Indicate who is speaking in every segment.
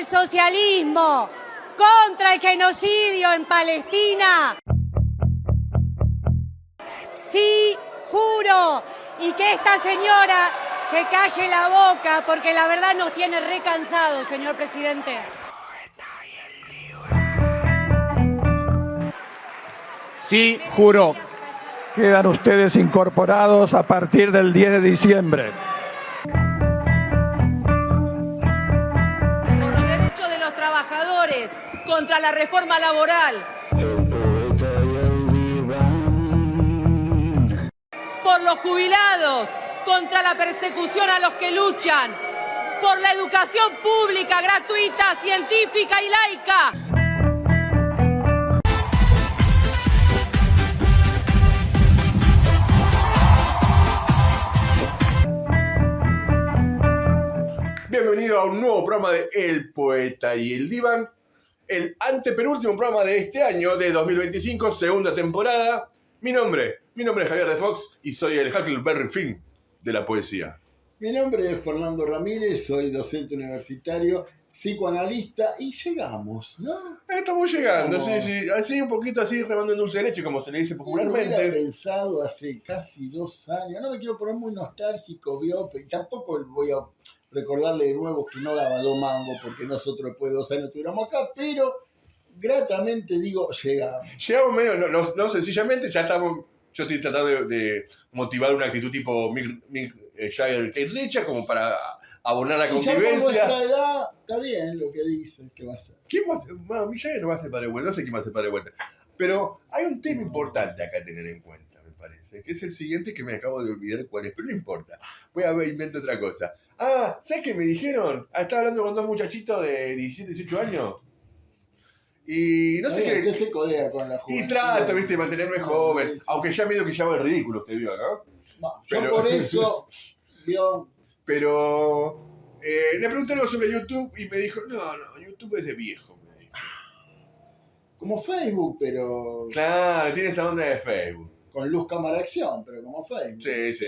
Speaker 1: socialismo, contra el genocidio en Palestina. Sí, juro, y que esta señora se calle la boca, porque la verdad nos tiene recansados, señor presidente.
Speaker 2: Sí, juro.
Speaker 3: Quedan ustedes incorporados a partir del 10 de diciembre.
Speaker 4: Por los derechos de los trabajadores, contra la reforma laboral. Por los jubilados, contra la persecución a los que luchan. Por la educación pública, gratuita, científica y laica.
Speaker 2: Bienvenido a un nuevo programa de El Poeta y el Diván, el antepenúltimo programa de este año, de 2025, segunda temporada. Mi nombre es Javier de Fox y soy el Huckleberry Finn de la poesía.
Speaker 5: Mi nombre es Fernando Ramírez, soy docente universitario, psicoanalista y llegamos, ¿no?
Speaker 2: Estamos llegando,
Speaker 5: Estamos...
Speaker 2: sí, así un poquito así, remando en dulce de leche, como se le dice popularmente.
Speaker 5: Lo hubiera pensado hace casi 2 años, no me quiero poner muy nostálgico, ¿vio? Y tampoco voy a recordarle de nuevo que no daba 2 mangos porque nosotros después de 2 años estuviéramos acá, pero gratamente digo, llegamos.
Speaker 2: Llegamos medio, no sencillamente, ya estamos, yo estoy tratando de motivar una actitud tipo Mick Jagger, Kate Richards, como para abonar la convivencia.
Speaker 5: Ya por nuestra edad, está bien lo que dicen que va a ser.
Speaker 2: ¿Quién va a ser? Bueno, Mick Jagger no va a ser padre bueno, no sé quién va a ser padre bueno. Pero hay un tema importante acá a tener en cuenta, me parece, que es el siguiente que me acabo de olvidar cuál es, pero no importa. Voy a ver, invento otra cosa. Ah, ¿sabes qué me dijeron? Estaba hablando con 2 muchachitos de 17, 18 años. Y no sé qué.
Speaker 5: Usted se codea con la juventud.
Speaker 2: Y trato, viste, de mantenerme joven.
Speaker 5: Sí.
Speaker 2: Aunque ya medio que ya va el ridículo, usted vio, ¿no?
Speaker 5: No, yo por eso, vio.
Speaker 2: Pero le pregunté algo sobre YouTube y me dijo, no, YouTube es de viejo, me dijo.
Speaker 5: Como Facebook, pero
Speaker 2: Claro, tiene esa onda de Facebook.
Speaker 5: con luz, cámara, acción, pero como Facebook.
Speaker 2: Sí.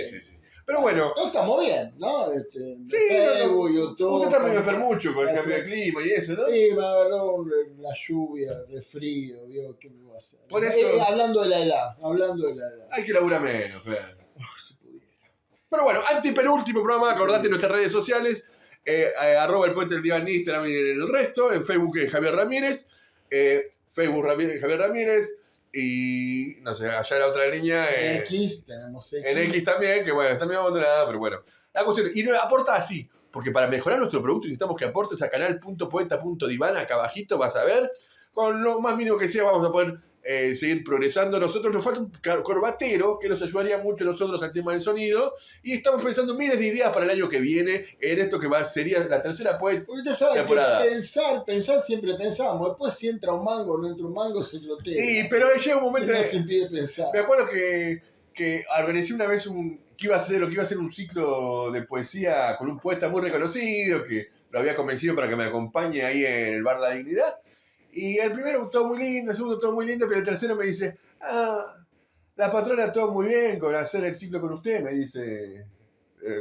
Speaker 2: Pero bueno.
Speaker 5: Todos estamos bien, ¿no?
Speaker 2: Sí,
Speaker 5: Facebook, YouTube.
Speaker 2: Usted está medio enfermucho con el cambio de clima y eso, ¿no?
Speaker 5: Sí, me agarró la lluvia, el resfrío, ¿vio? ¿Qué me va a hacer?
Speaker 2: Por eso...
Speaker 5: hablando de la edad.
Speaker 2: Hay que laburar menos, Fer.
Speaker 5: Si pudiera.
Speaker 2: Pero bueno, antepenúltimo programa, acordate en nuestras redes sociales, arroba el Poeta del Diván en Instagram y en el resto, en Facebook Javier Ramírez, Facebook Javier Ramírez, y no sé, allá en la otra línea.
Speaker 5: En X tenemos X.
Speaker 2: En X también, que bueno, está medio abandonada, pero bueno. La cuestión, y nos aporta así, porque para mejorar nuestro producto necesitamos que aportes a canal.poeta.divan, acá abajito vas a ver, con lo más mínimo que sea vamos a poder seguir progresando. Nosotros nos falta un corbatero que nos ayudaría mucho a nosotros al tema del sonido, y estamos pensando miles de ideas para el año que viene en esto que sería la tercera
Speaker 5: Porque usted sabe
Speaker 2: temporada.
Speaker 5: que pensar siempre pensamos. Después si entra un mango o no entra un mango, se flotea.
Speaker 2: Sí, pero llega un momento...
Speaker 5: No se impide pensar.
Speaker 2: Me acuerdo que organizé una vez lo que iba a ser un ciclo de poesía con un poeta muy reconocido, que lo había convencido para que me acompañe ahí en el Bar La Dignidad. Y el primero todo muy lindo, el segundo todo muy lindo, pero el tercero me dice, la patrona todo muy bien con hacer el ciclo con usted, me dice,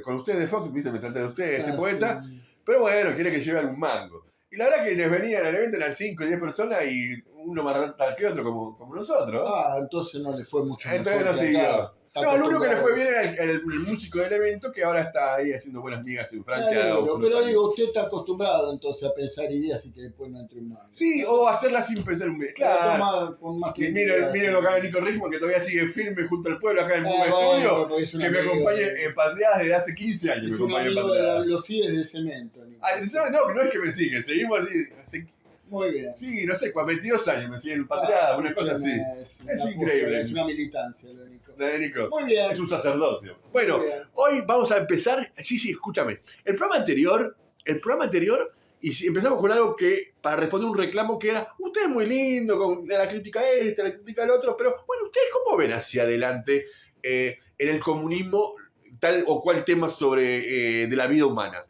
Speaker 2: con usted de Fox, viste, me traté de usted, este poeta,
Speaker 5: Sí.
Speaker 2: pero bueno, quiere que lleve algún mango. Y la verdad que les venían al evento, eran 5 o 10 personas y uno más rata que otro como nosotros.
Speaker 5: Entonces no le fue mucho mejor.
Speaker 2: Entonces no
Speaker 5: que
Speaker 2: siguió.
Speaker 5: acá.
Speaker 2: No, lo único que le fue bien era el músico del evento, que ahora está ahí haciendo buenas migas en Francia.
Speaker 5: Pero digo, usted está acostumbrado entonces a pensar ideas y que después no entre un mango.
Speaker 2: Sí, o hacerlas sin pensar un video. Claro.
Speaker 5: Con más
Speaker 2: Y miren lo que hace Nico Richmond, que todavía sigue firme junto al pueblo acá en el Estudio, que me acompaña en Patriadas desde hace 15 años.
Speaker 5: Es un amigo de los CIES de cemento.
Speaker 2: No es que me sigue, seguimos así.
Speaker 5: Muy bien.
Speaker 2: Sí, no sé, 22 años me siguen en Patriadas, una cosa así. Es increíble.
Speaker 5: Es una militancia, lo Nico.
Speaker 2: La de Nico.
Speaker 5: Muy bien.
Speaker 2: Es un sacerdocio. Bueno, hoy vamos a empezar. Sí, escúchame. El programa anterior, y empezamos con algo que, para responder un reclamo que era, usted es muy lindo con la crítica esta, la crítica del otro, pero bueno, ¿ustedes cómo ven hacia adelante en el comunismo tal o cual tema sobre de la vida humana?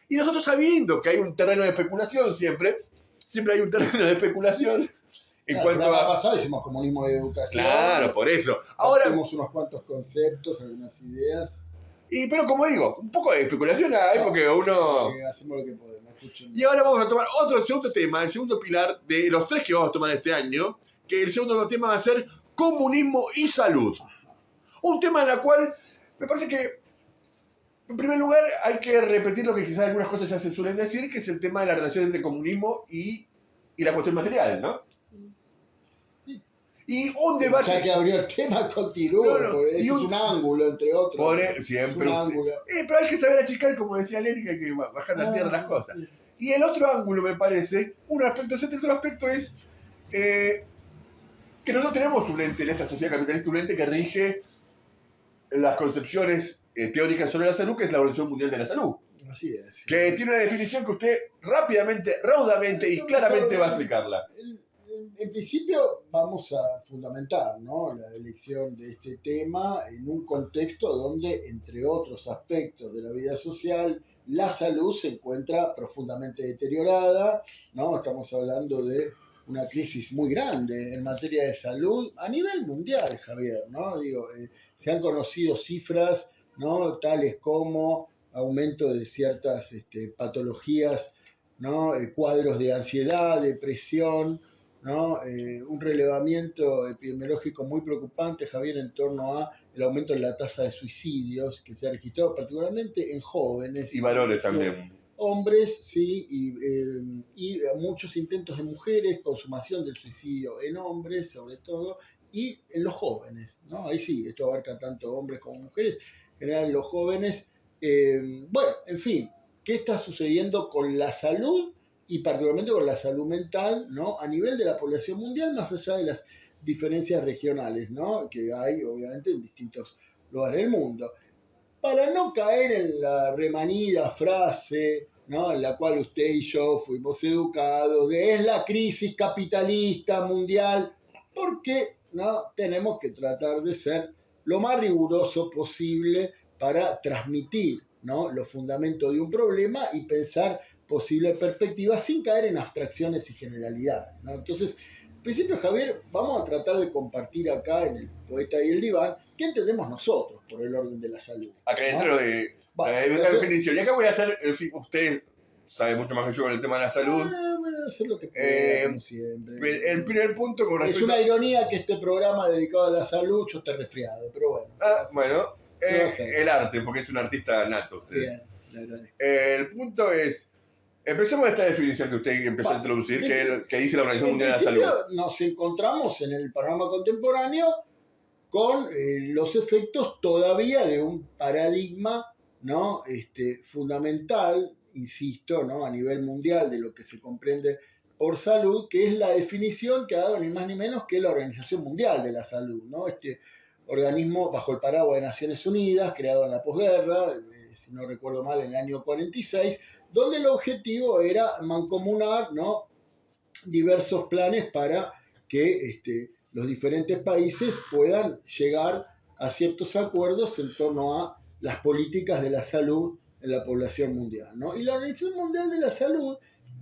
Speaker 2: Y nosotros sabiendo que hay un terreno de especulación siempre hay un terreno de especulación en cuanto a...
Speaker 5: pasado hicimos comunismo de educación.
Speaker 2: Claro, por eso. Ahora
Speaker 5: tenemos unos cuantos conceptos, algunas ideas.
Speaker 2: Pero como digo, un poco de especulación hay porque uno...
Speaker 5: Hacemos lo que podemos, escuchen.
Speaker 2: Y ahora vamos a tomar otro segundo tema, el segundo pilar de los 3 que vamos a tomar este año, que el segundo tema va a ser comunismo y salud. Un tema en el cual me parece que, en primer lugar, hay que repetir lo que quizás algunas cosas ya se suelen decir, que es el tema de la relación entre comunismo y la cuestión material, ¿no?
Speaker 5: Sí.
Speaker 2: Y un debate...
Speaker 5: Ya que abrió el tema, continúa,
Speaker 2: No,
Speaker 5: porque ese
Speaker 2: y
Speaker 5: es un ángulo, entre otros.
Speaker 2: Siempre.
Speaker 5: Es un ángulo.
Speaker 2: Pero hay que saber achicar, como decía Lenin, que hay que bajar la tierra las cosas.
Speaker 5: Sí.
Speaker 2: Y el otro ángulo, me parece, el otro aspecto es que nosotros tenemos un ente en esta sociedad capitalista, un ente que rige las concepciones teóricas sobre la salud, que es la Organización Mundial de la Salud.
Speaker 5: Así es.
Speaker 2: Que tiene una definición que usted rápidamente, raudamente y claramente va a explicarla.
Speaker 5: En principio vamos a fundamentar, ¿no?, la elección de este tema en un contexto donde, entre otros aspectos de la vida social, la salud se encuentra profundamente deteriorada, ¿no? Estamos hablando de una crisis muy grande en materia de salud a nivel mundial, Javier, ¿no? Se han conocido cifras, ¿no?, tales como aumento de ciertas patologías, ¿no?, cuadros de ansiedad, depresión, ¿no? Un relevamiento epidemiológico muy preocupante, Javier, en torno a el aumento en la tasa de suicidios que se ha registrado particularmente en jóvenes.
Speaker 2: Y varones también.
Speaker 5: Hombres, sí, y muchos intentos de mujeres, consumación del suicidio en hombres, sobre todo, y en los jóvenes, ¿no? Ahí sí, esto abarca tanto hombres como mujeres, en general los jóvenes. Bueno, en fin, ¿qué está sucediendo con la salud? Y particularmente con la salud mental, ¿no?, a nivel de la población mundial, más allá de las diferencias regionales, ¿no?, que hay obviamente en distintos lugares del mundo. Para no caer en la remanida frase, ¿no?, en la cual usted y yo fuimos educados, de es la crisis capitalista mundial, porque no tenemos que tratar de ser lo más riguroso posible para transmitir, ¿no?, los fundamentos de un problema y pensar posible perspectiva sin caer en abstracciones y generalidades, ¿no? Entonces, en principio, Javier, vamos a tratar de compartir acá en el Poeta y el Diván qué entendemos nosotros por el orden de la salud,
Speaker 2: Acá
Speaker 5: ¿no?
Speaker 2: dentro de la definición. Y acá voy a hacer, usted sabe mucho más que yo con el tema de la salud.
Speaker 5: Voy a hacer lo que pueda, como siempre.
Speaker 2: El primer punto con respecto...
Speaker 5: Es una ironía que este programa dedicado a la salud, yo esté resfriado, pero bueno.
Speaker 2: Bueno, el arte, porque es un artista nato usted.
Speaker 5: Bien, le agradezco.
Speaker 2: El punto es... Empecemos esta definición que usted empezó a introducir, que dice la Organización Mundial de la Salud.
Speaker 5: Nos encontramos en el panorama contemporáneo con los efectos todavía de un paradigma, ¿no?, fundamental, insisto, ¿no?, a nivel mundial de lo que se comprende por salud, que es la definición que ha dado ni más ni menos que la Organización Mundial de la Salud, ¿no? Este organismo bajo el paraguas de Naciones Unidas, creado en la posguerra, si no recuerdo mal, en el año 46, donde el objetivo era mancomunar, ¿no?, diversos planes para que los diferentes países puedan llegar a ciertos acuerdos en torno a las políticas de la salud en la población mundial, ¿no? Y la Organización Mundial de la Salud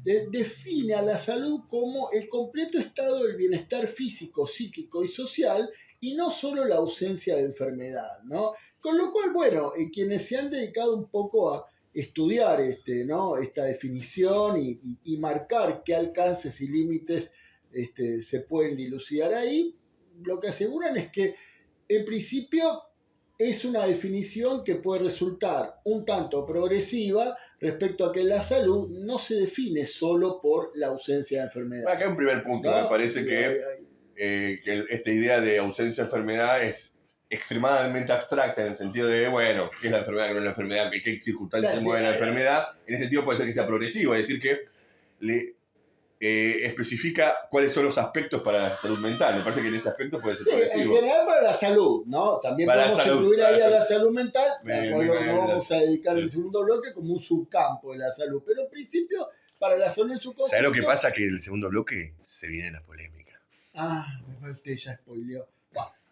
Speaker 5: define a la salud como el completo estado del bienestar físico, psíquico y social, y no solo la ausencia de enfermedad, ¿no? Con lo cual, bueno, quienes se han dedicado un poco a estudiar ¿no?, esta definición y marcar qué alcances y límites se pueden dilucidar ahí, lo que aseguran es que, en principio, es una definición que puede resultar un tanto progresiva respecto a que la salud no se define solo por la ausencia de enfermedad.
Speaker 2: Acá hay un primer punto, ¿no? Me parece que esta idea de ausencia de enfermedad es extremadamente abstracta en el sentido de, bueno, ¿qué es la enfermedad, qué no es la enfermedad, qué circunstancias se mueve la enfermedad? En ese sentido puede ser que sea progresivo, es decir, que le especifica cuáles son los aspectos para la salud mental. Me parece que en ese aspecto puede ser progresivo.
Speaker 5: En general para la salud, ¿no? También
Speaker 2: para
Speaker 5: podemos incluir ahí a la salud mental, lo vamos a dedicar en el segundo bloque como un subcampo de la salud, pero en principio para la salud en su conjunto...
Speaker 2: ¿Sabes lo que pasa? Que en el segundo bloque se viene la polémica.
Speaker 5: Usted ya spoileó.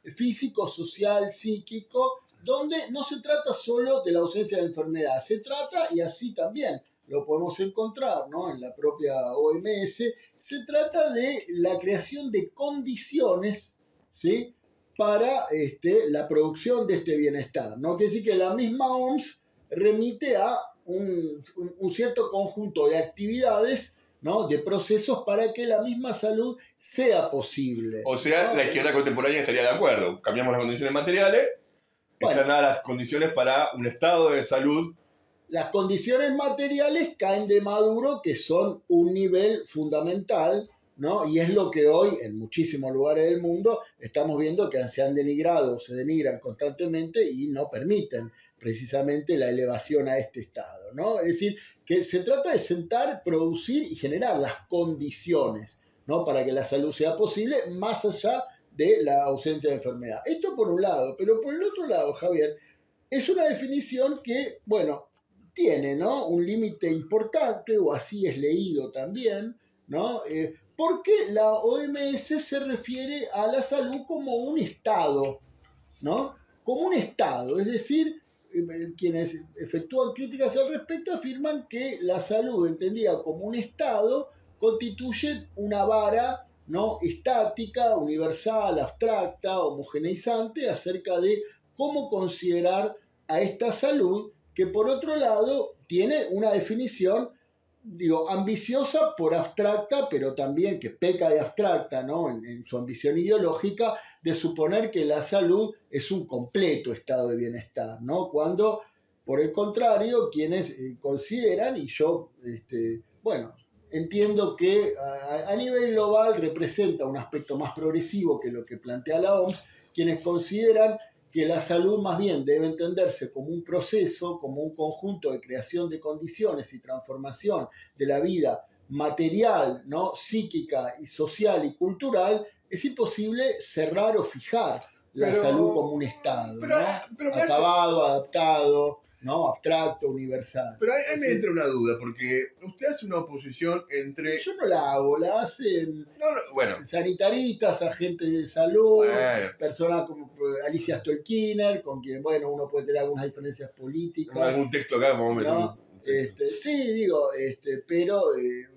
Speaker 5: Físico, social, psíquico, donde no se trata solo de la ausencia de enfermedad, se trata, y así también lo podemos encontrar, ¿no?, en la propia OMS, se trata de la creación de condiciones, ¿sí?, para la producción de este bienestar, ¿no? Quiere decir que la misma OMS remite a un cierto conjunto de actividades, ¿no? De procesos para que la misma salud sea posible.
Speaker 2: O sea,
Speaker 5: ¿no?
Speaker 2: la izquierda contemporánea estaría de acuerdo. Cambiamos las condiciones materiales,
Speaker 5: Bueno.
Speaker 2: están dadas las condiciones para un estado de salud.
Speaker 5: Las condiciones materiales caen de Maduro, que son un nivel fundamental, ¿no? Y es lo que hoy, en muchísimos lugares del mundo, estamos viendo que se han denigrado, se denigran constantemente y no permiten precisamente la elevación a este estado, ¿no? Es decir, que se trata de sentar, producir y generar las condiciones, ¿no? Para que la salud sea posible, más allá de la ausencia de enfermedad. Esto por un lado, pero por el otro lado, Javier, es una definición que, bueno, tiene, ¿no? Un límite importante, o así es leído también, ¿no? Porque la OMS se refiere a la salud como un estado, ¿no? Como un estado, es decir, quienes efectúan críticas al respecto afirman que la salud, entendida como un estado, constituye una vara, ¿no? Estática, universal, abstracta, homogeneizante acerca de cómo considerar a esta salud, que por otro lado tiene una definición, digo, ambiciosa por abstracta, pero también que peca de abstracta, ¿no? En su ambición ideológica, de suponer que la salud es un completo estado de bienestar, ¿no? Cuando, por el contrario, quienes consideran, y yo, bueno, entiendo que a nivel global representa un aspecto más progresivo que lo que plantea la OMS, quienes consideran que la salud más bien debe entenderse como un proceso, como un conjunto de creación de condiciones y transformación de la vida material, ¿no? Psíquica y social y cultural, es imposible cerrar o fijar la salud como un estado, ¿no? Acabado, adaptado, ¿no? Abstracto, universal.
Speaker 2: Pero ahí me entra una duda, porque usted hace una oposición entre...
Speaker 5: Yo no la hago, la hacen
Speaker 2: bueno,
Speaker 5: sanitaristas, agentes de salud,
Speaker 2: bueno,
Speaker 5: personas como Alicia Stolkiner, con quien, bueno, uno puede tener algunas diferencias políticas.
Speaker 2: algún texto acá, vamos a meter
Speaker 5: ¿no?
Speaker 2: un texto.
Speaker 5: Sí, digo, pero,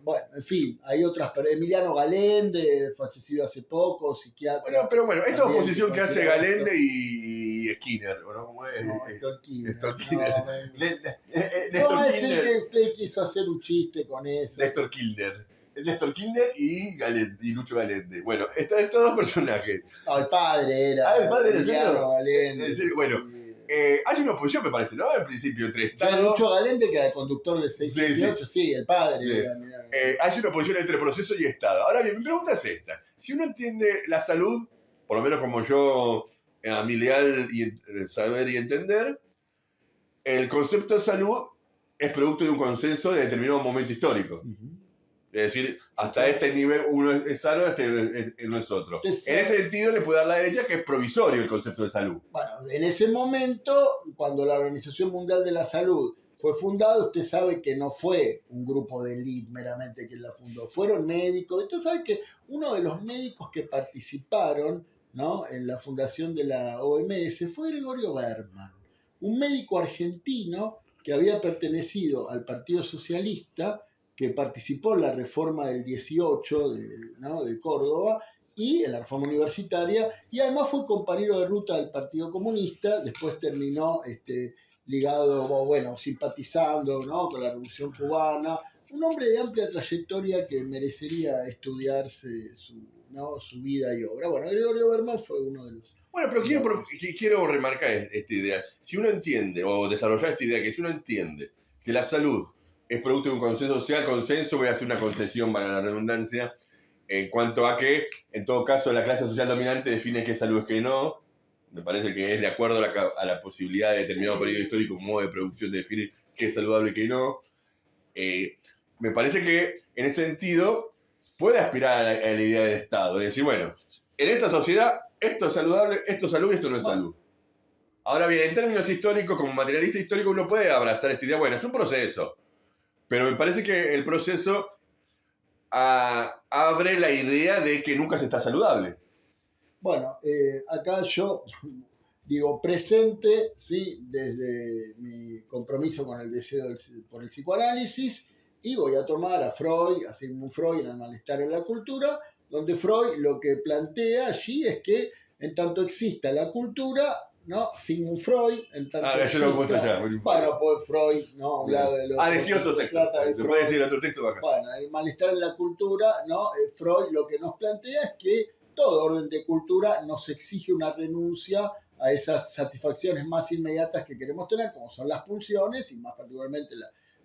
Speaker 5: bueno, en fin, hay otras, Emiliano Galende, fallecido hace poco, psiquiatra.
Speaker 2: Pero bueno, esta
Speaker 5: también,
Speaker 2: oposición que hace
Speaker 5: considera
Speaker 2: Galende y Skinner, ¿no? ¿Cómo es?
Speaker 5: No, Stolkiner.
Speaker 2: Stolkiner.
Speaker 5: No, es el que usted quiso hacer un chiste con eso.
Speaker 2: Néstor Kirchner y Lucho Galende. Bueno, están estos dos personajes.
Speaker 5: No, el padre era.
Speaker 2: El padre era
Speaker 5: Emiliano Galende.
Speaker 2: Es decir, bueno,
Speaker 5: Sí.
Speaker 2: hay una oposición, me parece, ¿no? Al principio, entre
Speaker 5: Ya
Speaker 2: Estado...
Speaker 5: Lucho Galende, que era el conductor de 618, sí, el padre.
Speaker 2: Sí.
Speaker 5: Era,
Speaker 2: hay una oposición entre proceso y Estado. Ahora bien, mi pregunta es esta. Si uno entiende la salud, por lo menos como yo, a mi leal saber y entender, el concepto de salud es producto de un consenso de determinado momento histórico. Es decir, hasta este nivel uno es sano, no es otro. En ese sentido le puede dar la derecha que es provisorio el concepto de salud.
Speaker 5: Bueno, en ese momento, cuando la Organización Mundial de la Salud fue fundada, usted sabe que no fue un grupo de élite meramente quien la fundó, fueron médicos. Usted sabe que uno de los médicos que participaron, ¿no?, en la fundación de la OMS fue Gregorio Berman, un médico argentino que había pertenecido al Partido Socialista, que participó en la reforma del 18 de Córdoba y en la reforma universitaria, y además fue compañero de ruta del Partido Comunista. Después terminó ligado, bueno, simpatizando, ¿no?, con la Revolución Cubana. Un hombre de amplia trayectoria que merecería estudiarse su vida y obra. Bueno, Gregorio Berman fue uno de los...
Speaker 2: Bueno, pero quiero remarcar esta idea. Si uno entiende, o desarrollar esta idea, que si uno entiende que la salud es producto de un consenso social, voy a hacer una concesión para la redundancia, en cuanto a que, en todo caso, la clase social dominante define qué salud es qué no. Me parece que es de acuerdo a la posibilidad de determinado periodo histórico, un modo de producción de definir qué es saludable y qué no. Me parece que, en ese sentido, puede aspirar a la idea de Estado. Es decir, bueno, en esta sociedad, esto es saludable, esto es salud y esto no es salud. Ahora bien, en términos históricos, como materialista histórico, uno puede abrazar esta idea. Bueno, es un proceso. Pero me parece que el proceso abre la idea de que nunca se está saludable.
Speaker 5: Bueno, acá yo digo presente, ¿sí?, desde mi compromiso con el deseo por el psicoanálisis, y voy a tomar a Freud, a Sigmund Freud, en El malestar en la cultura, donde Freud lo que plantea allí es que en tanto exista la cultura, ¿no? Sigmund Freud, en tanto
Speaker 2: yo lo cuento ya.
Speaker 5: bueno, pues Freud, ¿no? Hablaba de lo
Speaker 2: decía otro texto. ¿Se puede decir otro texto acá?
Speaker 5: Bueno, el malestar en la cultura, ¿no? Freud lo que nos plantea es que todo orden de cultura nos exige una renuncia a esas satisfacciones más inmediatas que queremos tener, como son las pulsiones, y más particularmente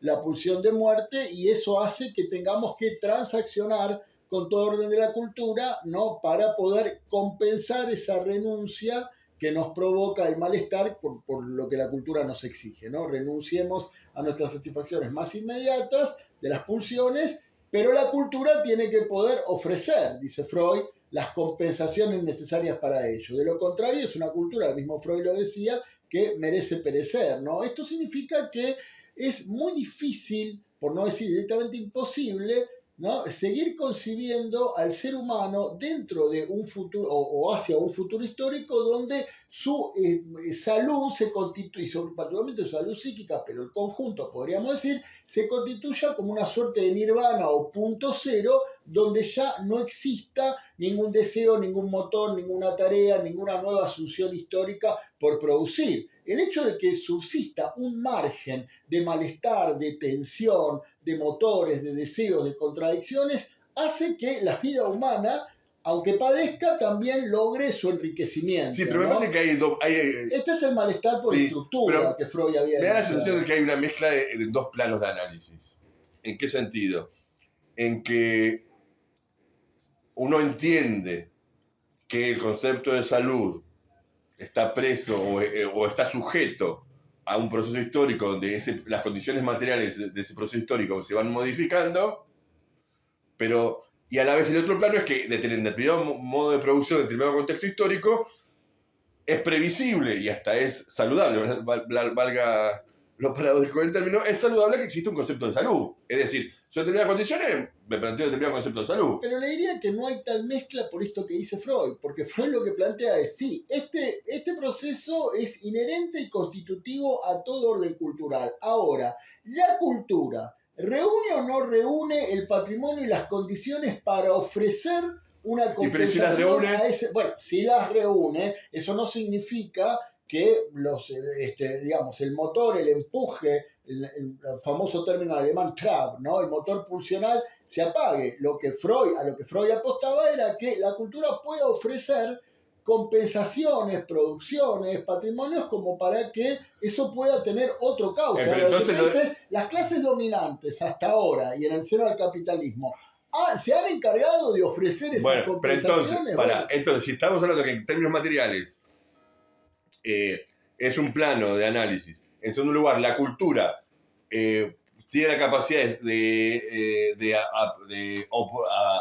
Speaker 5: la pulsión de muerte, y eso hace que tengamos que transaccionar con todo orden de la cultura, ¿no? Para poder compensar esa renuncia que nos provoca el malestar por lo que la cultura nos exige, ¿no? Renunciemos a nuestras satisfacciones más inmediatas de las pulsiones, pero la cultura tiene que poder ofrecer, dice Freud, las compensaciones necesarias para ello. De lo contrario, es una cultura, el mismo Freud lo decía, que merece perecer, ¿no? Esto significa que es muy difícil, por no decir directamente imposible, ¿no? Seguir concibiendo al ser humano dentro de un futuro o hacia un futuro histórico donde su salud se constituye, particularmente su salud psíquica, pero el conjunto, podríamos decir, se constituya como una suerte de nirvana o punto cero, donde ya no exista ningún deseo, ningún motor, ninguna tarea, ninguna nueva asunción histórica por producir. El hecho de que subsista un margen de malestar, de tensión, de motores, de deseos, de contradicciones, hace que la vida humana, aunque padezca, también logre su enriquecimiento.
Speaker 2: Sí, pero me parece que hay...
Speaker 5: Este es el malestar por estructura que Freud había...
Speaker 2: Me da la sensación de que hay una mezcla de dos planos de análisis. ¿En qué sentido? En que uno entiende que el concepto de salud está preso o está sujeto a un proceso histórico donde las condiciones materiales de ese proceso histórico se van modificando, pero, y a la vez el otro plano es que en determinado modo de producción, en determinado contexto histórico, es previsible y hasta es saludable, valga lo paradójico del término, es saludable que exista un concepto de salud. Es decir, yo en determinadas condiciones me planteo determinado concepto de salud.
Speaker 5: Pero le diría que no hay tal mezcla por esto que dice Freud, porque Freud lo que plantea es, sí, este proceso es inherente y constitutivo a todo orden cultural. Ahora, la cultura, ¿reúne o no reúne el patrimonio y las condiciones para ofrecer una compensación a ese? Bueno, si las reúne, eso no significa que digamos, el motor, el empuje, el famoso término alemán Trab, ¿no? El motor pulsional se apague. A lo que Freud apostaba era que la cultura pueda ofrecer compensaciones, producciones, patrimonios, como para que eso pueda tener otro cauce. Entonces, las clases dominantes hasta ahora y en el seno del capitalismo se han encargado de ofrecer esas compensaciones.
Speaker 2: Entonces, si estamos hablando que en términos materiales es un plano de análisis, en segundo lugar, la cultura tiene la capacidad de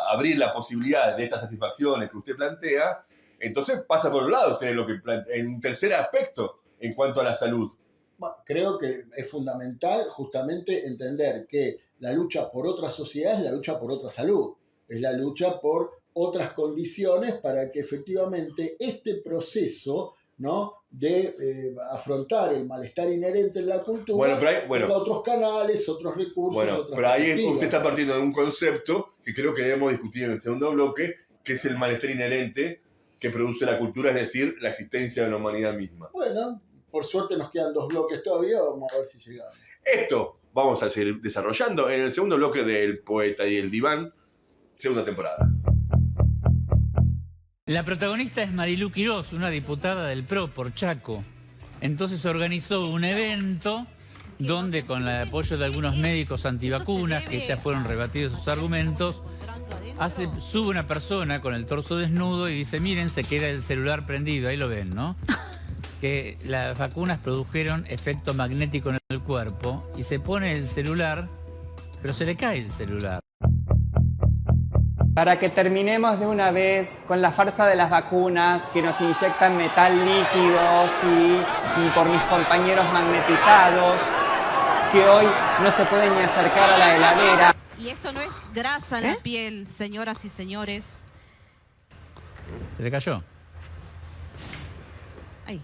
Speaker 2: abrir la posibilidad de estas satisfacciones que usted plantea, entonces pasa por un lado usted lo que plantea, en un tercer aspecto en cuanto a la salud.
Speaker 5: Bueno, creo que es fundamental justamente entender que la lucha por otra sociedad es la lucha por otra salud, es la lucha por otras condiciones para que efectivamente este proceso, ¿no?, de afrontar el malestar inherente en la cultura, tenga otros canales, otros recursos.
Speaker 2: Pero ahí usted está partiendo de un concepto que creo que debemos discutir en el segundo bloque, que es el malestar inherente que produce la cultura, es decir, la existencia de la humanidad misma.
Speaker 5: Bueno, por suerte nos quedan 2 bloques todavía, vamos a ver si llegamos.
Speaker 2: Esto vamos a seguir desarrollando en el segundo bloque del Poeta y el Diván, segunda temporada.
Speaker 6: La protagonista es Marilú Quirós, una diputada del PRO por Chaco. Entonces organizó un evento donde, con el apoyo de algunos médicos antivacunas, que ya fueron rebatidos sus argumentos, sube una persona con el torso desnudo y dice, miren, se queda el celular prendido, ahí lo ven, ¿no? Que las vacunas produjeron efecto magnético en el cuerpo y se pone el celular, pero se le cae el celular.
Speaker 7: Para que terminemos de una vez con la farsa de las vacunas que nos inyectan metal líquido, y por mis compañeros magnetizados, que hoy no se pueden ni acercar a la heladera.
Speaker 8: Y esto no es grasa en la piel, señoras y señores.
Speaker 6: ¿Se le cayó?
Speaker 8: Ahí.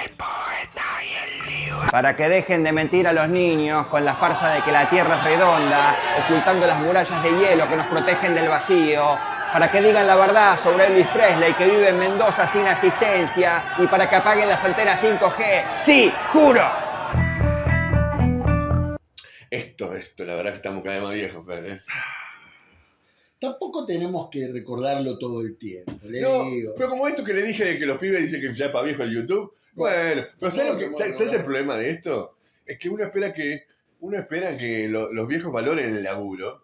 Speaker 7: El poeta y el libro. Para que dejen de mentir a los niños con la farsa de que la Tierra es redonda, ocultando las murallas de hielo que nos protegen del vacío, para que digan la verdad sobre Elvis Presley, que vive en Mendoza sin asistencia, y para que apaguen las antenas 5G. ¡Sí, juro!
Speaker 2: Esto, la verdad que estamos cada vez más viejos, Fer, ¿eh?
Speaker 5: Tampoco tenemos que recordarlo todo el tiempo, le
Speaker 2: No,
Speaker 5: digo.
Speaker 2: pero como esto que le dije de que los pibes dicen que ya es para viejo el YouTube, bueno, pero ¿sabes el problema de esto? Es que uno espera que los viejos valoren el laburo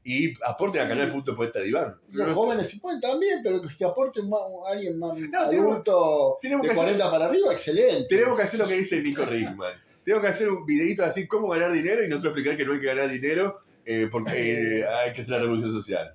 Speaker 2: y aporten a Canal.poeta de Iván.
Speaker 5: Los jóvenes sí pueden también, pero que aporten alguien más
Speaker 2: tenemos
Speaker 5: adulto
Speaker 2: que
Speaker 5: de 40 para arriba, excelente.
Speaker 2: Tenemos que hacer lo que dice Nico Rickman. Tenemos que hacer un videito así, cómo ganar dinero, y nosotros explicar que no hay que ganar dinero porque hay que hacer la revolución social.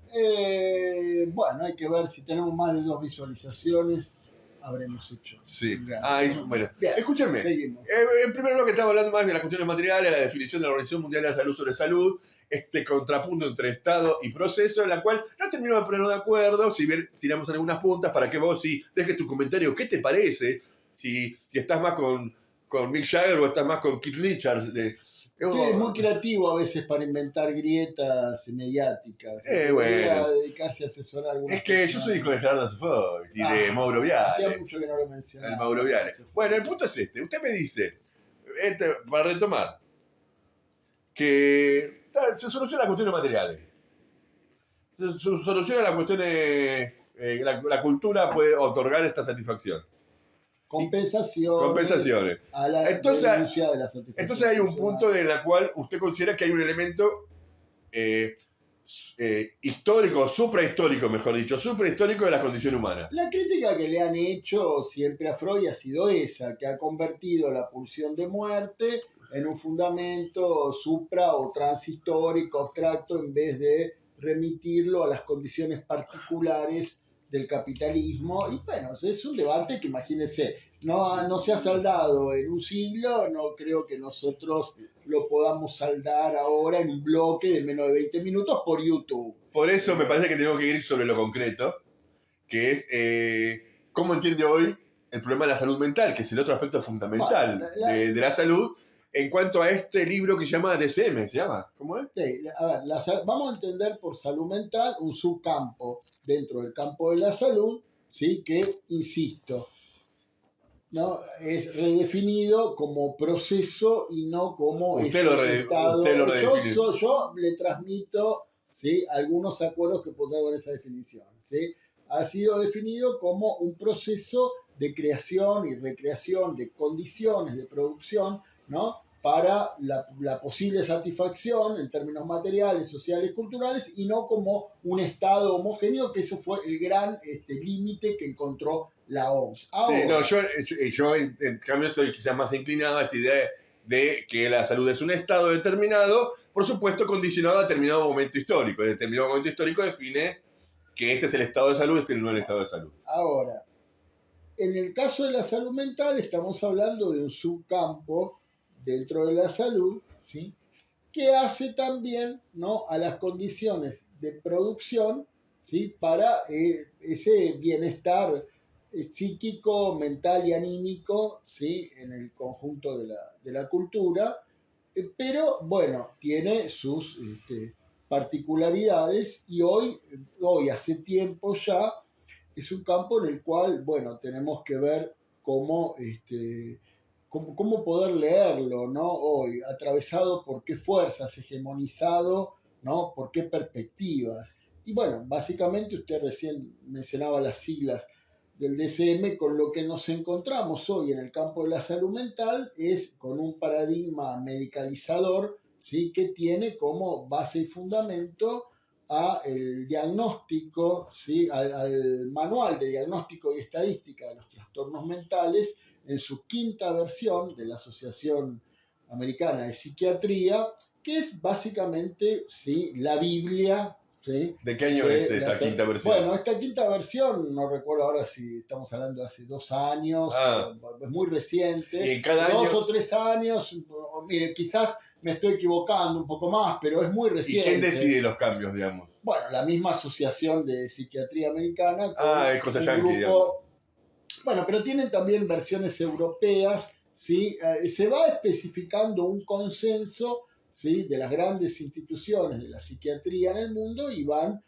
Speaker 5: Bueno, hay que ver si tenemos más de 2 visualizaciones, habremos hecho.
Speaker 2: Sí.
Speaker 5: Gran.
Speaker 2: Bueno,
Speaker 5: Bien,
Speaker 2: escúchenme.
Speaker 5: seguimos.
Speaker 2: En primer lugar, que estamos hablando más de las cuestiones materiales, la definición de la Organización Mundial de la Salud sobre salud, este contrapunto entre Estado y proceso, en la cual no terminamos de ponernos de acuerdo. Si bien tiramos algunas puntas para que vos sí dejes tu comentario, ¿qué te parece? Si estás más con Mick Jagger o estás más con Keith Richards.
Speaker 5: Sí, es muy creativo a veces para inventar grietas mediáticas.
Speaker 2: Bueno.
Speaker 5: Debería dedicarse a asesorar a algunas
Speaker 2: Es que yo soy hijo de Gerardo Sofovich y de Mauro
Speaker 5: Hacía
Speaker 2: Viale.
Speaker 5: mucho que no lo mencionaba.
Speaker 2: El Mauro Viale. Bueno, el punto es este. Usted me dice, para retomar, que se solucionan las cuestiones materiales. Se solucionan las cuestiones... la cultura puede otorgar esta satisfacción. Compensaciones.
Speaker 5: A la denuncia de la satisfacción.
Speaker 2: Entonces hay un punto en el cual usted considera que hay un elemento histórico, suprahistórico, mejor dicho, suprahistórico de la condición humana.
Speaker 5: La crítica que le han hecho siempre a Freud ha sido esa, que ha convertido la pulsión de muerte en un fundamento supra o transhistórico, abstracto, en vez de remitirlo a las condiciones particulares del capitalismo. Y bueno, es un debate que, imagínense, no se ha saldado en un siglo. No creo que nosotros lo podamos saldar ahora en un bloque de menos de 20 minutos por YouTube.
Speaker 2: Por eso me parece que tenemos que ir sobre lo concreto, que es cómo entiende hoy el problema de la salud mental, que es el otro aspecto fundamental de la salud, en cuanto a este libro que se llama DSM, ¿se llama? ¿Cómo es?
Speaker 5: Sí, a ver, vamos a entender por salud mental un subcampo dentro del campo de la salud, ¿sí? Que, insisto, ¿no? Es redefinido como proceso y no como estado.
Speaker 2: Usted lo redefine.
Speaker 5: Yo le transmito, ¿sí?, algunos acuerdos que pondré con esa definición, ¿sí? Ha sido definido como un proceso de creación y recreación de condiciones de producción, ¿no?, para la posible satisfacción en términos materiales, sociales, culturales, y no como un estado homogéneo, que eso fue el gran límite que encontró la OMS. Ahora,
Speaker 2: Sí, no, yo en cambio estoy quizás más inclinado a esta idea de que la salud es un estado determinado, por supuesto condicionado a determinado momento histórico. El determinado momento histórico define que este es el estado de salud, este no es el estado de salud.
Speaker 5: Ahora, en el caso de la salud mental estamos hablando de un subcampo dentro de la salud, ¿sí?, que hace también, ¿no?, a las condiciones de producción, ¿sí?, para ese bienestar psíquico, mental y anímico, ¿sí?, en el conjunto de la cultura, pero bueno, tiene sus particularidades, y hoy hace tiempo ya es un campo en el cual, bueno, tenemos que ver cómo poder leerlo, ¿no?, hoy, atravesado por qué fuerzas, hegemonizado, ¿no?, por qué perspectivas. Y bueno, básicamente usted recién mencionaba las siglas del DSM. Con lo que nos encontramos hoy en el campo de la salud mental es con un paradigma medicalizador, ¿sí?, que tiene como base y fundamento el diagnóstico, ¿sí?, al manual de diagnóstico y estadística de los trastornos mentales, en su 5ª versión, de la Asociación Americana de Psiquiatría, que es básicamente, ¿sí?, la Biblia, ¿sí?
Speaker 2: ¿De qué año es esta 5ª versión?
Speaker 5: Bueno, esta 5ª versión, no recuerdo ahora si estamos hablando de hace 2 años, es muy reciente,
Speaker 2: y cada
Speaker 5: 2
Speaker 2: año...
Speaker 5: o 3 años, mire, quizás me estoy equivocando un poco más, pero es muy reciente.
Speaker 2: ¿Y quién decide los cambios, digamos?
Speaker 5: Bueno, la misma Asociación de Psiquiatría Americana.
Speaker 2: Es cosa yankee, digamos.
Speaker 5: Bueno, pero tienen también versiones europeas, ¿sí? Se va especificando un consenso, ¿sí?, de las grandes instituciones de la psiquiatría en el mundo, y van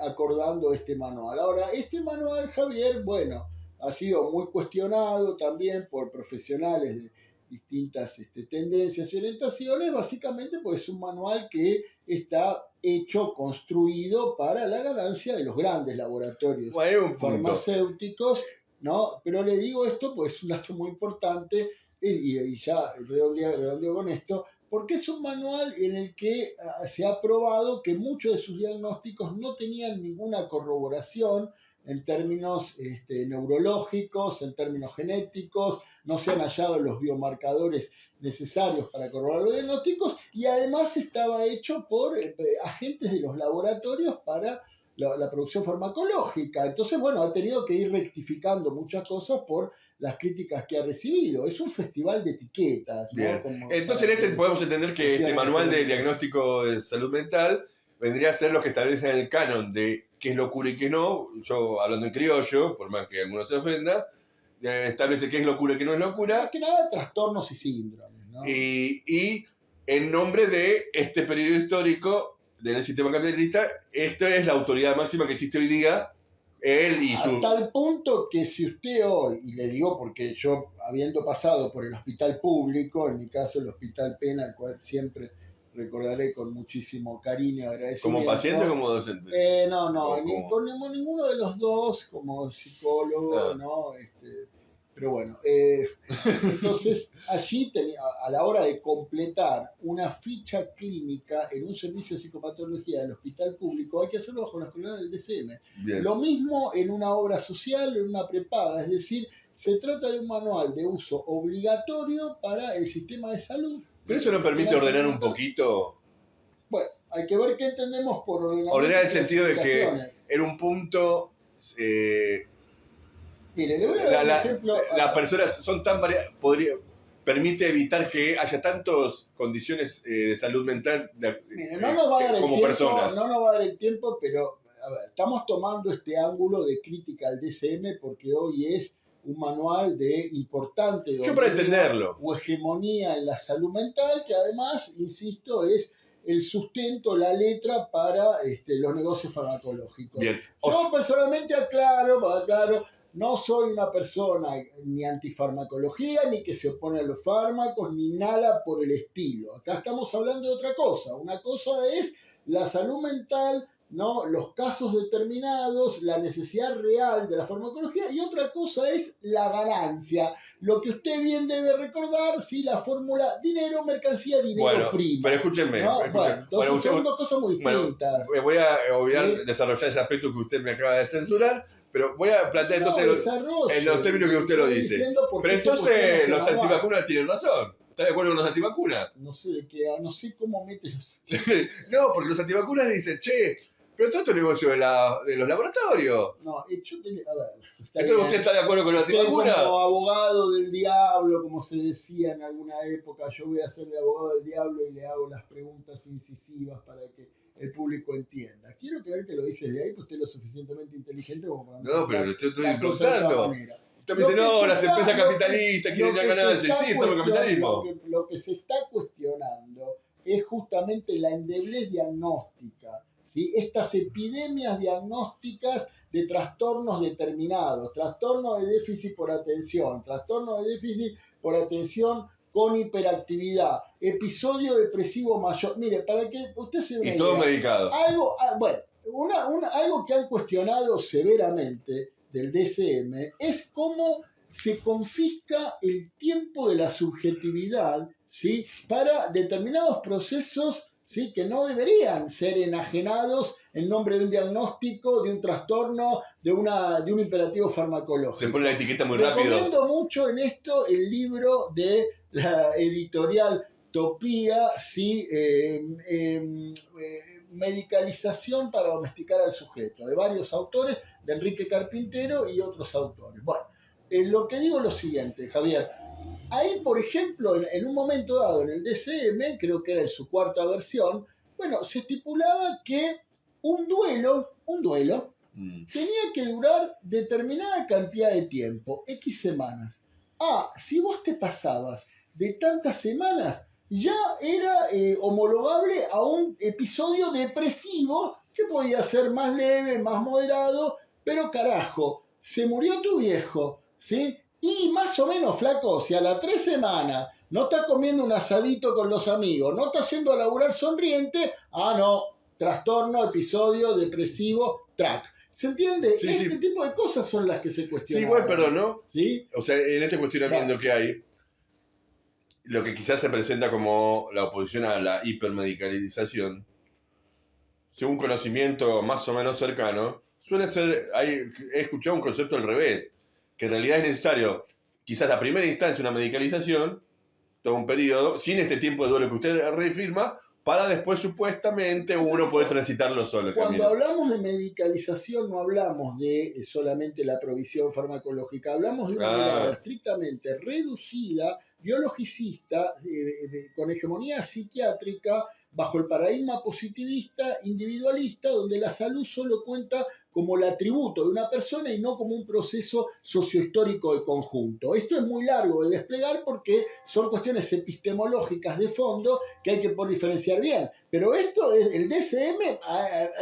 Speaker 5: acordando este manual. Ahora, este manual, Javier, bueno, ha sido muy cuestionado también por profesionales de distintas tendencias y orientaciones, básicamente pues es un manual que está hecho, construido para la ganancia de los grandes laboratorios farmacéuticos, ¿no? Pero le digo esto, pues es un dato muy importante, y ya redondeo con esto, porque es un manual en el que se ha probado que muchos de sus diagnósticos no tenían ninguna corroboración en términos neurológicos, en términos genéticos, no se han hallado los biomarcadores necesarios para corroborar los diagnósticos, y además estaba hecho por agentes de los laboratorios para la producción farmacológica. Entonces, bueno, ha tenido que ir rectificando muchas cosas por las críticas que ha recibido. Es un festival de etiquetas, ¿no?
Speaker 2: Bien.
Speaker 5: Como
Speaker 2: Entonces, podemos entender que este manual de diagnóstico de salud mental vendría a ser lo que establece el canon de qué es locura y qué no. Yo, hablando en criollo, por más que alguno se ofenda, establece qué es locura y qué no es locura.
Speaker 5: Más que nada, trastornos y síndromes, ¿no?
Speaker 2: Y en nombre de este periodo histórico del sistema capitalista, esta es la autoridad máxima que existe hoy día, él y su...
Speaker 5: A tal punto que si usted hoy, y le digo porque yo, habiendo pasado por el hospital público, en mi caso el Hospital Pena, al cual siempre recordaré con muchísimo cariño y agradecimiento.
Speaker 2: ¿Como paciente o como docente?
Speaker 5: No,
Speaker 2: Con
Speaker 5: ninguno de los dos, como psicólogo, ¿no? Pero bueno, entonces allí a la hora de completar una ficha clínica en un servicio de psicopatología del hospital público, hay que hacerlo bajo las coordenadas del DSM.
Speaker 2: Bien.
Speaker 5: Lo mismo en una obra social, en una prepaga, es decir, se trata de un manual de uso obligatorio para el sistema de salud.
Speaker 2: Pero eso no permite ordenar un poquito.
Speaker 5: Bueno, hay que ver qué entendemos por ordenar.
Speaker 2: Ordenar en el sentido de que en un punto...
Speaker 5: Mire, le voy a dar un ejemplo.
Speaker 2: Las personas son tan variadas, permite evitar que haya tantas condiciones de salud mental
Speaker 5: Mire, no nos va a dar
Speaker 2: como
Speaker 5: el tiempo,
Speaker 2: personas.
Speaker 5: no nos va a dar el tiempo, pero a ver, estamos tomando este ángulo de crítica al DSM porque hoy es un manual de importante
Speaker 2: Yo para entenderlo.
Speaker 5: O hegemonía en la salud mental, que además, insisto, es el sustento, la letra para los negocios farmacológicos.
Speaker 2: Bien.
Speaker 5: Yo personalmente aclaro, no soy una persona ni antifarmacología, ni que se opone a los fármacos, ni nada por el estilo. Acá estamos hablando de otra cosa. Una cosa es la salud mental, ¿no? Los casos determinados, la necesidad real de la farmacología, y otra cosa es la ganancia. Lo que usted bien debe recordar, ¿sí? La fórmula dinero, mercancía, dinero, prima.
Speaker 2: Pero escúchenme.
Speaker 5: ¿No? Entonces son dos cosas muy distintas.
Speaker 2: Voy a desarrollar ese aspecto que usted me acaba de censurar, pero voy a plantear entonces en los términos que usted lo dice. Pero entonces los antivacunas tienen razón. ¿Está de acuerdo con los antivacunas?
Speaker 5: No sé cómo mete los...
Speaker 2: No, porque los antivacunas dicen, che, pero todo esto es negocio de los laboratorios.
Speaker 5: No, a ver.
Speaker 2: ¿Entonces usted está de acuerdo con los antivacunas?
Speaker 5: Como abogado del diablo, como se decía en alguna época, yo voy a ser de abogado del diablo y le hago las preguntas incisivas para que el público entienda. Quiero creer que lo dice de ahí, porque usted es lo suficientemente inteligente como para...
Speaker 2: No, pero yo estoy preguntando. Usted me dice, no, las empresas capitalistas quieren una ganancia. Sí, estamos en capitalismo.
Speaker 5: Lo que se está cuestionando es justamente la endeblez diagnóstica, ¿sí? Estas epidemias diagnósticas de trastornos determinados, trastorno de déficit por atención, trastorno de déficit por atención con hiperactividad, episodio depresivo mayor. Mire, para que usted se vea.
Speaker 2: Y todo medicado.
Speaker 5: Algo que han cuestionado severamente del DSM es cómo se confisca el tiempo de la subjetividad, ¿sí? Para determinados procesos, ¿sí? Que no deberían ser enajenados en nombre de un diagnóstico, de un trastorno, de un imperativo farmacológico.
Speaker 2: Se pone la etiqueta muy rápido.
Speaker 5: Recomiendo mucho en esto el libro de la editorial Topía, ¿sí? Medicalización para domesticar al sujeto, de varios autores, de Enrique Carpintero y otros autores. Bueno, lo que digo es lo siguiente, Javier. Ahí, por ejemplo, en un momento dado en el DSM, creo que era en su cuarta versión, bueno, se estipulaba que un duelo tenía que durar determinada cantidad de tiempo, X semanas. Si vos te pasabas de tantas semanas, ya era homologable a un episodio depresivo que podía ser más leve, más moderado, pero carajo, se murió tu viejo, ¿sí? Y más o menos, flaco, si a las 3 semanas no estás comiendo un asadito con los amigos, no estás haciendo a laburar sonriente, no, trastorno, episodio, depresivo, track. ¿Se entiende?
Speaker 2: Sí,
Speaker 5: este
Speaker 2: sí.
Speaker 5: tipo de cosas son las que se
Speaker 2: Sí,
Speaker 5: cuestionan.
Speaker 2: igual, perdón, ¿no?
Speaker 5: ¿Sí?
Speaker 2: O sea, en este cuestionamiento que hay, lo que quizás se presenta como la oposición a la hipermedicalización, según conocimiento más o menos cercano, suele ser, he escuchado un concepto al revés, que en realidad es necesario, quizás la primera instancia, una medicalización, todo un periodo, sin este tiempo de duelo que usted reafirma, para después supuestamente uno poder transitarlo solo. el
Speaker 5: Cuando
Speaker 2: camino.
Speaker 5: hablamos de medicalización no hablamos de solamente la provisión farmacológica, hablamos de una mirada estrictamente reducida, biologicista, con hegemonía psiquiátrica, bajo el paradigma positivista, individualista, donde la salud solo cuenta como el atributo de una persona y no como un proceso sociohistórico de conjunto. Esto es muy largo de desplegar porque son cuestiones epistemológicas de fondo que hay que poder diferenciar bien. Pero esto es el DSM,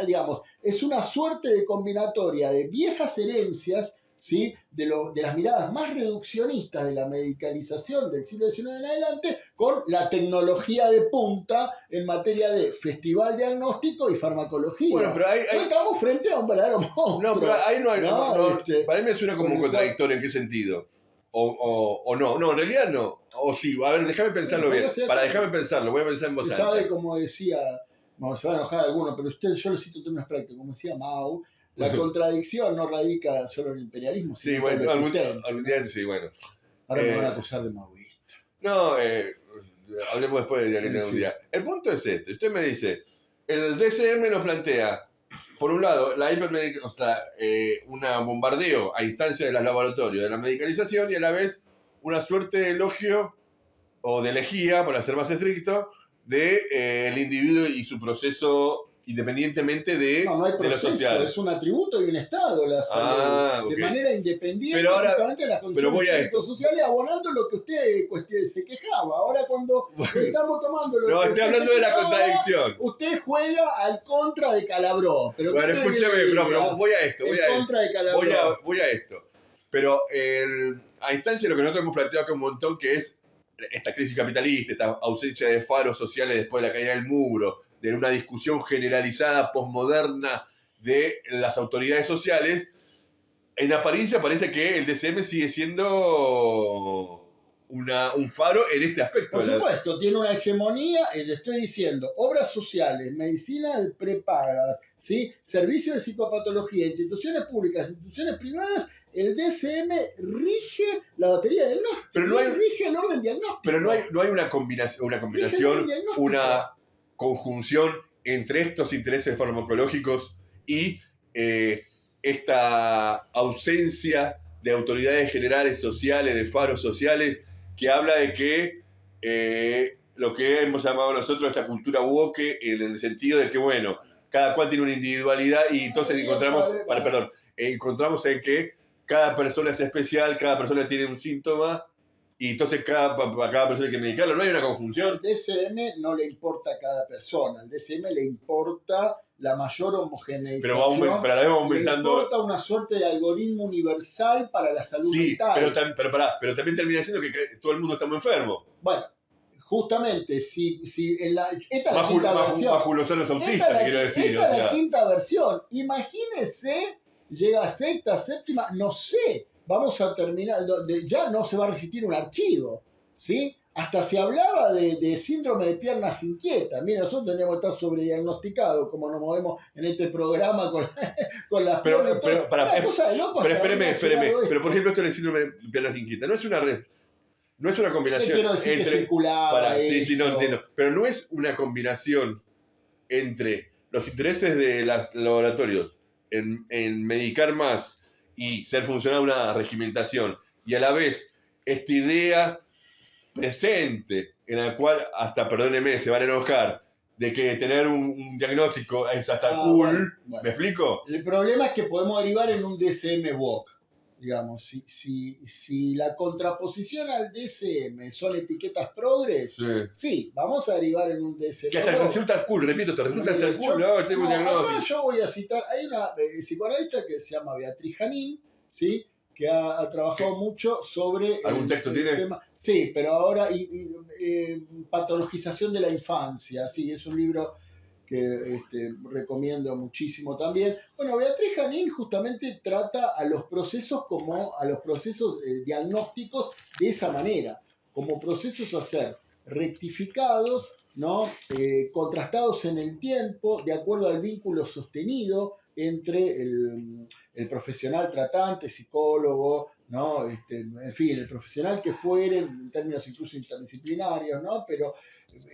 Speaker 5: digamos, es una suerte de combinatoria de viejas herencias, ¿sí? de las miradas más reduccionistas de la medicalización del siglo XIX en adelante, con la tecnología de punta en materia de festival diagnóstico y farmacología.
Speaker 2: Bueno, pero
Speaker 5: estamos frente a un verdadero monstruo.
Speaker 2: No, pero ahí no hay... para mí me suena como un
Speaker 5: con el
Speaker 2: contradictorio. ¿En qué sentido? O no. No, en realidad no. O sí. A ver, déjame pensarlo bien. Déjame pensarlo. Voy a pensar en voz alta.
Speaker 5: ¿Sabe cómo decía? Bueno, se va a enojar alguno, pero yo lo cito en términos prácticos. Como decía Mao, la contradicción no radica solo en el imperialismo.
Speaker 2: Sí, bueno, algún día sí, bueno.
Speaker 5: Ahora me van a acusar de maoísta.
Speaker 2: No, hablemos después de dialéctica un día. El punto es este. Usted me dice, el DSM nos plantea, por un lado, un bombardeo a instancia de los laboratorios de la medicalización y a la vez una suerte de elogio o de elegía, para ser más estricto, el individuo y su proceso independientemente de,
Speaker 5: no hay proceso,
Speaker 2: de lo social.
Speaker 5: Es un atributo y un estado la salud,
Speaker 2: okay.
Speaker 5: De manera independiente,
Speaker 2: pero ahora,
Speaker 5: justamente en las condiciones sociales, abonando lo que usted se quejaba. Ahora cuando estamos tomando lo
Speaker 2: no,
Speaker 5: que
Speaker 2: estoy hablando de la contradicción.
Speaker 5: Usted juega al contra de Calabró. Pero
Speaker 2: bueno, escúcheme, pero voy a esto. Voy a esto. Pero a instancia de lo que nosotros hemos planteado acá un montón, que es esta crisis capitalista, esta ausencia de faros sociales después de la caída del muro, de una discusión generalizada, posmoderna de las autoridades sociales, en apariencia parece que el DSM sigue siendo un faro en este aspecto.
Speaker 5: Por supuesto, tiene una hegemonía, le estoy diciendo, obras sociales, medicinas prepagas, ¿sí? Servicios de psicopatología, instituciones públicas, instituciones privadas. El DSM rige la batería del diagnóstico,
Speaker 2: pero
Speaker 5: rige el orden diagnóstico.
Speaker 2: Pero no hay una combinación, una conjunción entre estos intereses farmacológicos y esta ausencia de autoridades generales sociales, de faros sociales, que habla de que lo que hemos llamado nosotros esta cultura woke, en el sentido de que, bueno, cada cual tiene una individualidad y entonces encontramos en que cada persona es especial, cada persona tiene un síntoma y entonces cada persona hay que medicarlo. ¿No hay una conjunción?
Speaker 5: Al DSM no le importa a cada persona, al DSM le importa la mayor homogeneización.
Speaker 2: Pero la vez aumentando.
Speaker 5: Le importa una suerte de algoritmo universal para la salud mental.
Speaker 2: Pero también termina siendo que todo el mundo está muy enfermo.
Speaker 5: Bueno, justamente, si esta es la
Speaker 2: quinta versión. Bajo los años autistas, te quiero decir.
Speaker 5: Esta es la quinta versión. Imagínese, llega a sexta, séptima, no sé. Vamos a terminar, ya no se va a resistir un archivo, ¿sí? Hasta se hablaba de síndrome de piernas inquietas. Mira, nosotros tenemos que estar sobrediagnosticados, como nos movemos en este programa con las piernas.
Speaker 2: Pero espéreme. Pero por ejemplo, esto del síndrome de piernas inquietas, no es una combinación.
Speaker 5: Quiero decir que circulaba eso.
Speaker 2: Sí, no entiendo. Pero no es una combinación entre los intereses de los laboratorios en medicar más y ser funcional una regimentación, y a la vez esta idea presente en la cual, hasta, perdóneme, se van a enojar, de que tener un diagnóstico es hasta cool. Bueno. ¿Me explico?
Speaker 5: El problema es que podemos derivar en un DSM woke. digamos, si la contraposición al DSM son etiquetas progres, sí, vamos a derivar en un DSM.
Speaker 2: Que hasta resulta cool, repito, te resulta ser cool, ¿no? Tengo un diagnóstico.
Speaker 5: Acá yo voy a citar, hay una psicoanalista que se llama Beatriz Janín, ¿sí? Que ha trabajado mucho sobre...
Speaker 2: ¿Algún texto tiene?
Speaker 5: Tema. Sí, pero ahora patologización de la infancia, sí, es un libro que recomiendo muchísimo también. Bueno, Beatriz Janín justamente trata a los procesos como a los procesos diagnósticos de esa manera, como procesos a ser rectificados, ¿no? Contrastados en el tiempo, de acuerdo al vínculo sostenido entre el profesional tratante, psicólogo, ¿no? En fin, el profesional que fuere, en términos incluso interdisciplinarios, ¿no? Pero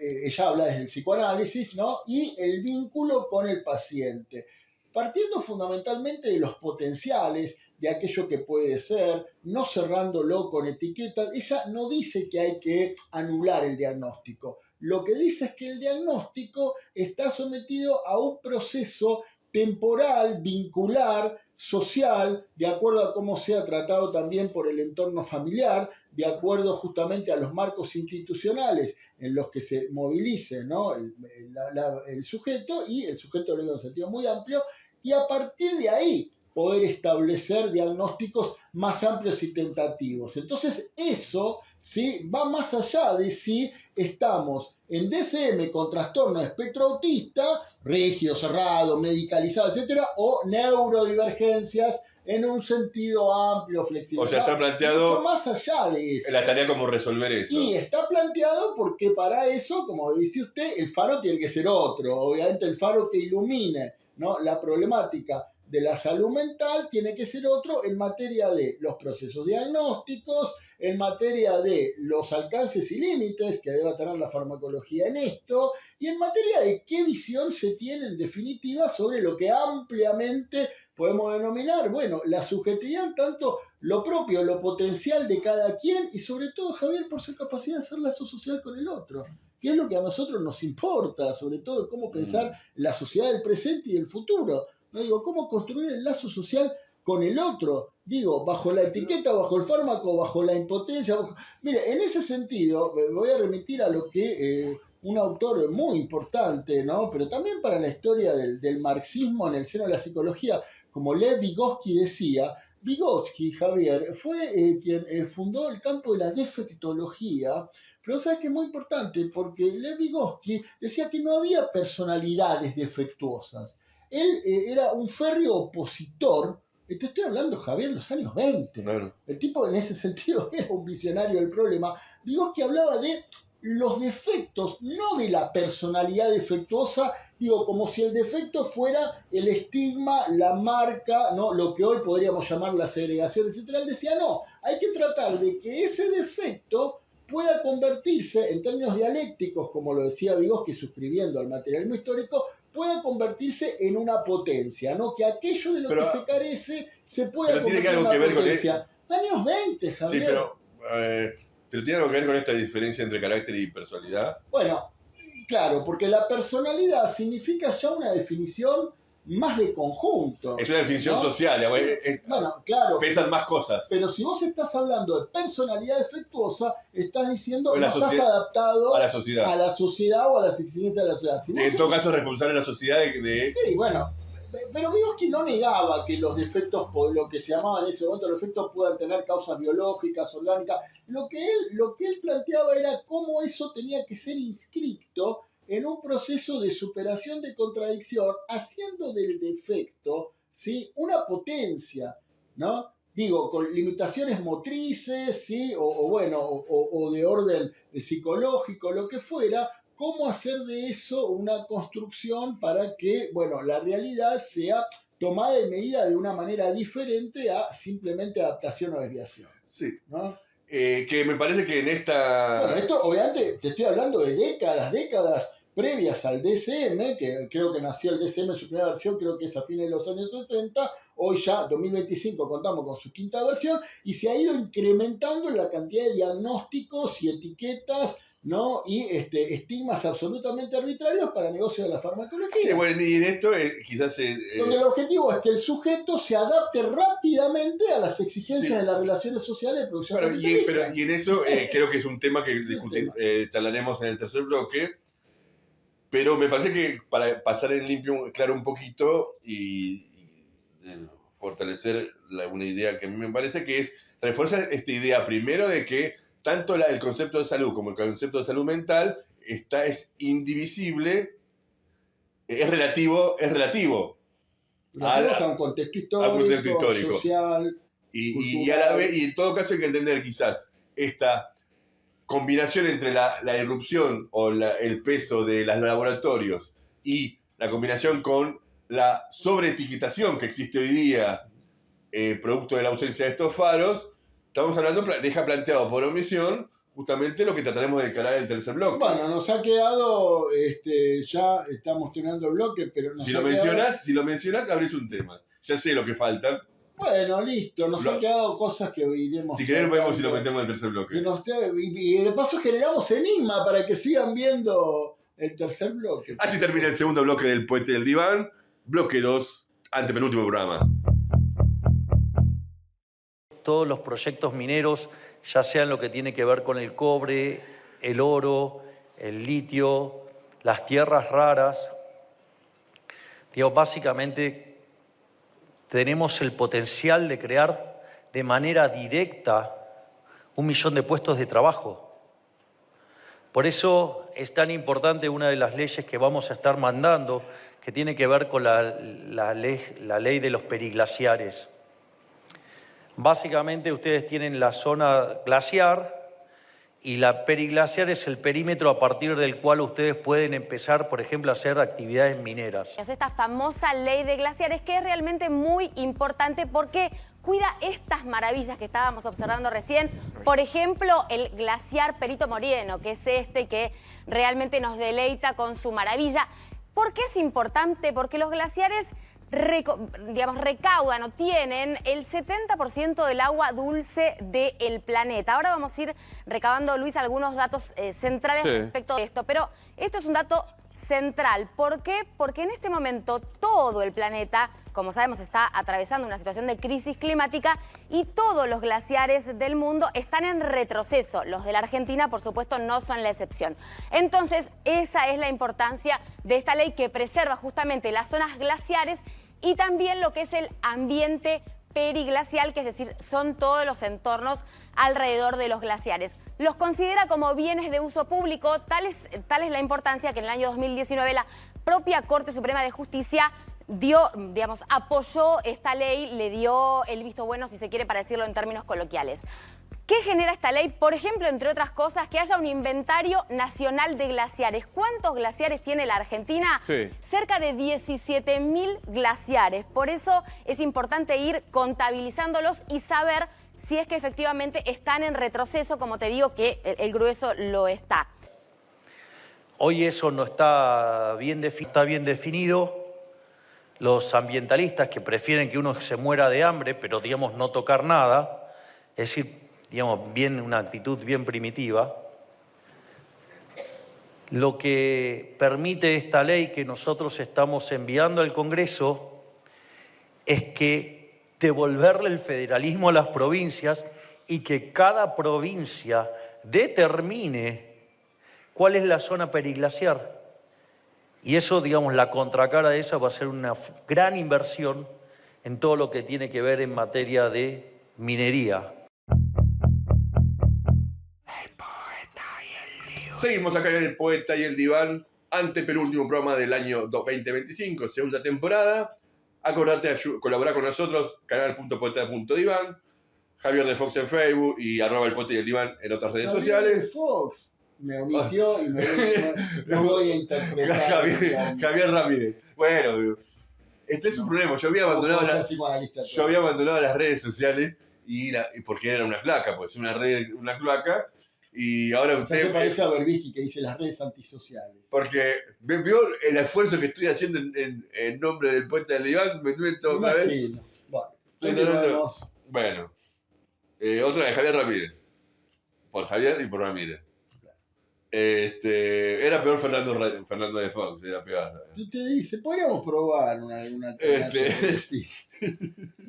Speaker 5: ella habla desde el psicoanálisis, ¿no? Y el vínculo con el paciente, partiendo fundamentalmente de los potenciales, de aquello que puede ser, no cerrándolo con etiquetas. Ella no dice que hay que anular el diagnóstico. Lo que dice es que el diagnóstico está sometido a un proceso temporal, vincular, social, de acuerdo a cómo sea tratado también por el entorno familiar, de acuerdo justamente a los marcos institucionales en los que se movilice, ¿no? el sujeto, y el sujeto lo digo en un sentido muy amplio, y a partir de ahí poder establecer diagnósticos más amplios y tentativos. Entonces eso, ¿sí?, va más allá de si estamos en DSM con trastorno de espectro autista, rígido, cerrado, medicalizado, etcétera, o neurodivergencias en un sentido amplio, flexible.
Speaker 2: O sea, está planteado
Speaker 5: mucho más allá de eso.
Speaker 2: La tarea como resolver eso.
Speaker 5: Y está planteado porque para eso, como dice usted, el faro tiene que ser otro. Obviamente el faro que ilumine, ¿no?, la problemática de la salud mental tiene que ser otro en materia de los procesos diagnósticos, en materia de los alcances y límites que debe tener la farmacología en esto, y en materia de qué visión se tiene en definitiva sobre lo que ampliamente podemos denominar, bueno, la subjetividad, tanto lo propio, lo potencial de cada quien, y sobre todo, Javier, por su capacidad de hacer lazo social con el otro, que es lo que a nosotros nos importa, sobre todo cómo pensar la sociedad del presente y del futuro. No digo, cómo construir el lazo social con el otro, digo, bajo la etiqueta, bajo el fármaco, bajo la impotencia. Mire, en ese sentido, voy a remitir a lo que un autor muy importante, ¿no?, pero también para la historia del marxismo en el seno de la psicología, como Lev Vygotsky decía. Vygotsky, Javier, fue quien fundó el campo de la defectología, pero sabes que es muy importante porque Lev Vygotsky decía que no había personalidades defectuosas. Él era un férreo opositor. Te estoy hablando, Javier, en los años 20.
Speaker 2: Claro.
Speaker 5: El tipo en ese sentido era un visionario del problema. Vygotsky hablaba de los defectos, no de la personalidad defectuosa, digo, como si el defecto fuera el estigma, la marca, ¿no?, lo que hoy podríamos llamar la segregación, etc. Él decía, no, hay que tratar de que ese defecto pueda convertirse, en términos dialécticos, como lo decía Vygotsky suscribiendo al materialismo histórico, pueda convertirse en una potencia, ¿no? Que aquello de lo que se carece se pueda convertir en una potencia. Años 20, Javier.
Speaker 2: Sí, pero ¿tiene algo que ver con esta diferencia entre carácter y personalidad?
Speaker 5: Bueno, claro, porque la personalidad significa ya una definición más de conjunto.
Speaker 2: Es una definición, ¿no?, social,
Speaker 5: bueno, claro.
Speaker 2: Pesan más cosas.
Speaker 5: Pero si vos estás hablando de personalidad defectuosa, estás diciendo que no estás adaptado
Speaker 2: a la sociedad
Speaker 5: o a las exigencias de la sociedad. Si
Speaker 2: en todo caso es responsable de la sociedad de...
Speaker 5: Sí, bueno, pero Vygotsky no negaba que los defectos, lo que se llamaba en ese momento, los defectos puedan tener causas biológicas, orgánicas. Lo que él planteaba era cómo eso tenía que ser inscripto en un proceso de superación de contradicción, haciendo del defecto, ¿sí?, una potencia, ¿no? Digo, con limitaciones motrices, ¿sí?, o de orden psicológico, lo que fuera, cómo hacer de eso una construcción para que, bueno, la realidad sea tomada y medida de una manera diferente a simplemente adaptación o desviación.
Speaker 2: Sí.
Speaker 5: ¿No?
Speaker 2: Que me parece que en esta...
Speaker 5: Bueno, esto obviamente te estoy hablando de décadas previas al DSM, que creo que nació el DSM en su primera versión, creo que es a fines de los años 60, hoy ya 2025 contamos con su quinta versión, y se ha ido incrementando en la cantidad de diagnósticos y etiquetas ¿no? Y estigmas absolutamente arbitrarios para el negocio de la farmacología.
Speaker 2: Sí, bueno, y en esto quizás...
Speaker 5: donde el objetivo es que el sujeto se adapte rápidamente a las exigencias de las relaciones sociales de producción capitalista.
Speaker 2: Y en eso creo que es un tema que charlaremos en el tercer bloque, pero me parece que para pasar en limpio, claro, un poquito y fortalecer una idea que a mí me parece que es reforzar esta idea primero de que tanto el concepto de salud como el concepto de salud mental es indivisible, es relativo.
Speaker 5: A un contexto histórico, social,
Speaker 2: y a la vez, y en todo caso hay que entender quizás esta combinación entre la irrupción o el peso de los laboratorios y la combinación con la sobreetiquetación que existe hoy día, producto de la ausencia de estos faros. Estamos hablando, deja planteado por omisión justamente lo que trataremos de encarar en el tercer bloque.
Speaker 5: Bueno, nos ha quedado, ya estamos terminando el bloque, pero
Speaker 2: si lo mencionas, abrís un tema. Ya sé lo que falta.
Speaker 5: Bueno, listo, nos han quedado cosas que iremos...
Speaker 2: Si querés, vemos si lo metemos en el tercer bloque.
Speaker 5: Y de paso generamos enigma para que sigan viendo el tercer bloque.
Speaker 2: Así termina el segundo bloque del Puente del Diván. Bloque 2, antepenúltimo programa.
Speaker 9: Todos los proyectos mineros, ya sean lo que tiene que ver con el cobre, el oro, el litio, las tierras raras, básicamente tenemos el potencial de crear de manera directa 1 millón de puestos de trabajo. Por eso es tan importante una de las leyes que vamos a estar mandando, que tiene que ver con la ley de los periglaciares. Básicamente ustedes tienen la zona glaciar y la periglaciar es el perímetro a partir del cual ustedes pueden empezar, por ejemplo, a hacer actividades mineras.
Speaker 10: Es esta famosa ley de glaciares que es realmente muy importante porque cuida estas maravillas que estábamos observando recién. Por ejemplo, el glaciar Perito Moreno, que es que realmente nos deleita con su maravilla. ¿Por qué es importante? Porque los glaciares recaudan o tienen el 70% del agua dulce del planeta. Ahora vamos a ir recabando, Luis, algunos datos centrales respecto a esto, pero esto es un dato central. ¿Por qué? Porque en este momento todo el planeta, como sabemos, está atravesando una situación de crisis climática y todos los glaciares del mundo están en retroceso. Los de la Argentina, por supuesto, no son la excepción. Entonces, esa es la importancia de esta ley que preserva justamente las zonas glaciares y también lo que es el ambiente periglacial, que es decir, son todos los entornos alrededor de los glaciares. Los considera como bienes de uso público, tal es la importancia que en el año 2019 la propia Corte Suprema de Justicia apoyó esta ley, le dio el visto bueno, si se quiere, para decirlo en términos coloquiales. ¿Qué genera esta ley? Por ejemplo, entre otras cosas, que haya un inventario nacional de glaciares. ¿Cuántos glaciares tiene la Argentina? Sí. Cerca de 17.000 glaciares. Por eso es importante ir contabilizándolos y saber si es que efectivamente están en retroceso, como te digo que el grueso lo está.
Speaker 9: Hoy eso no está bien definido. Los ambientalistas que prefieren que uno se muera de hambre, pero no tocar nada, es decir, una actitud bien primitiva. Lo que permite esta ley que nosotros estamos enviando al Congreso es que devolverle el federalismo a las provincias y que cada provincia determine cuál es la zona periglaciar. Y eso, la contracara de esa va a ser una gran inversión en todo lo que tiene que ver en materia de minería.
Speaker 2: Seguimos acá en El Poeta y el Diván, antepenúltimo programa del año 2025, segunda temporada. Acordate de colaborar con nosotros, canal.poeta.diván, Javier de Fox en Facebook y @El Poeta y el Diván en otras redes sociales.
Speaker 5: Fox me omitió y no voy a interpretar.
Speaker 2: Javier Ramírez. Bueno, este es un problema. Yo había abandonado las redes sociales porque era una claca, pues una cloaca. Y ahora usted...
Speaker 5: Se parece a Berbisky que dice las redes antisociales.
Speaker 2: Porque vio el esfuerzo que estoy haciendo en nombre del Poeta del Diván, me meto otra vez. Bueno, otra vez, Javier Ramírez. Por Javier y por Ramírez. Era peor Fernando de Fox, era peor.
Speaker 5: Tú te dices, podríamos probar una no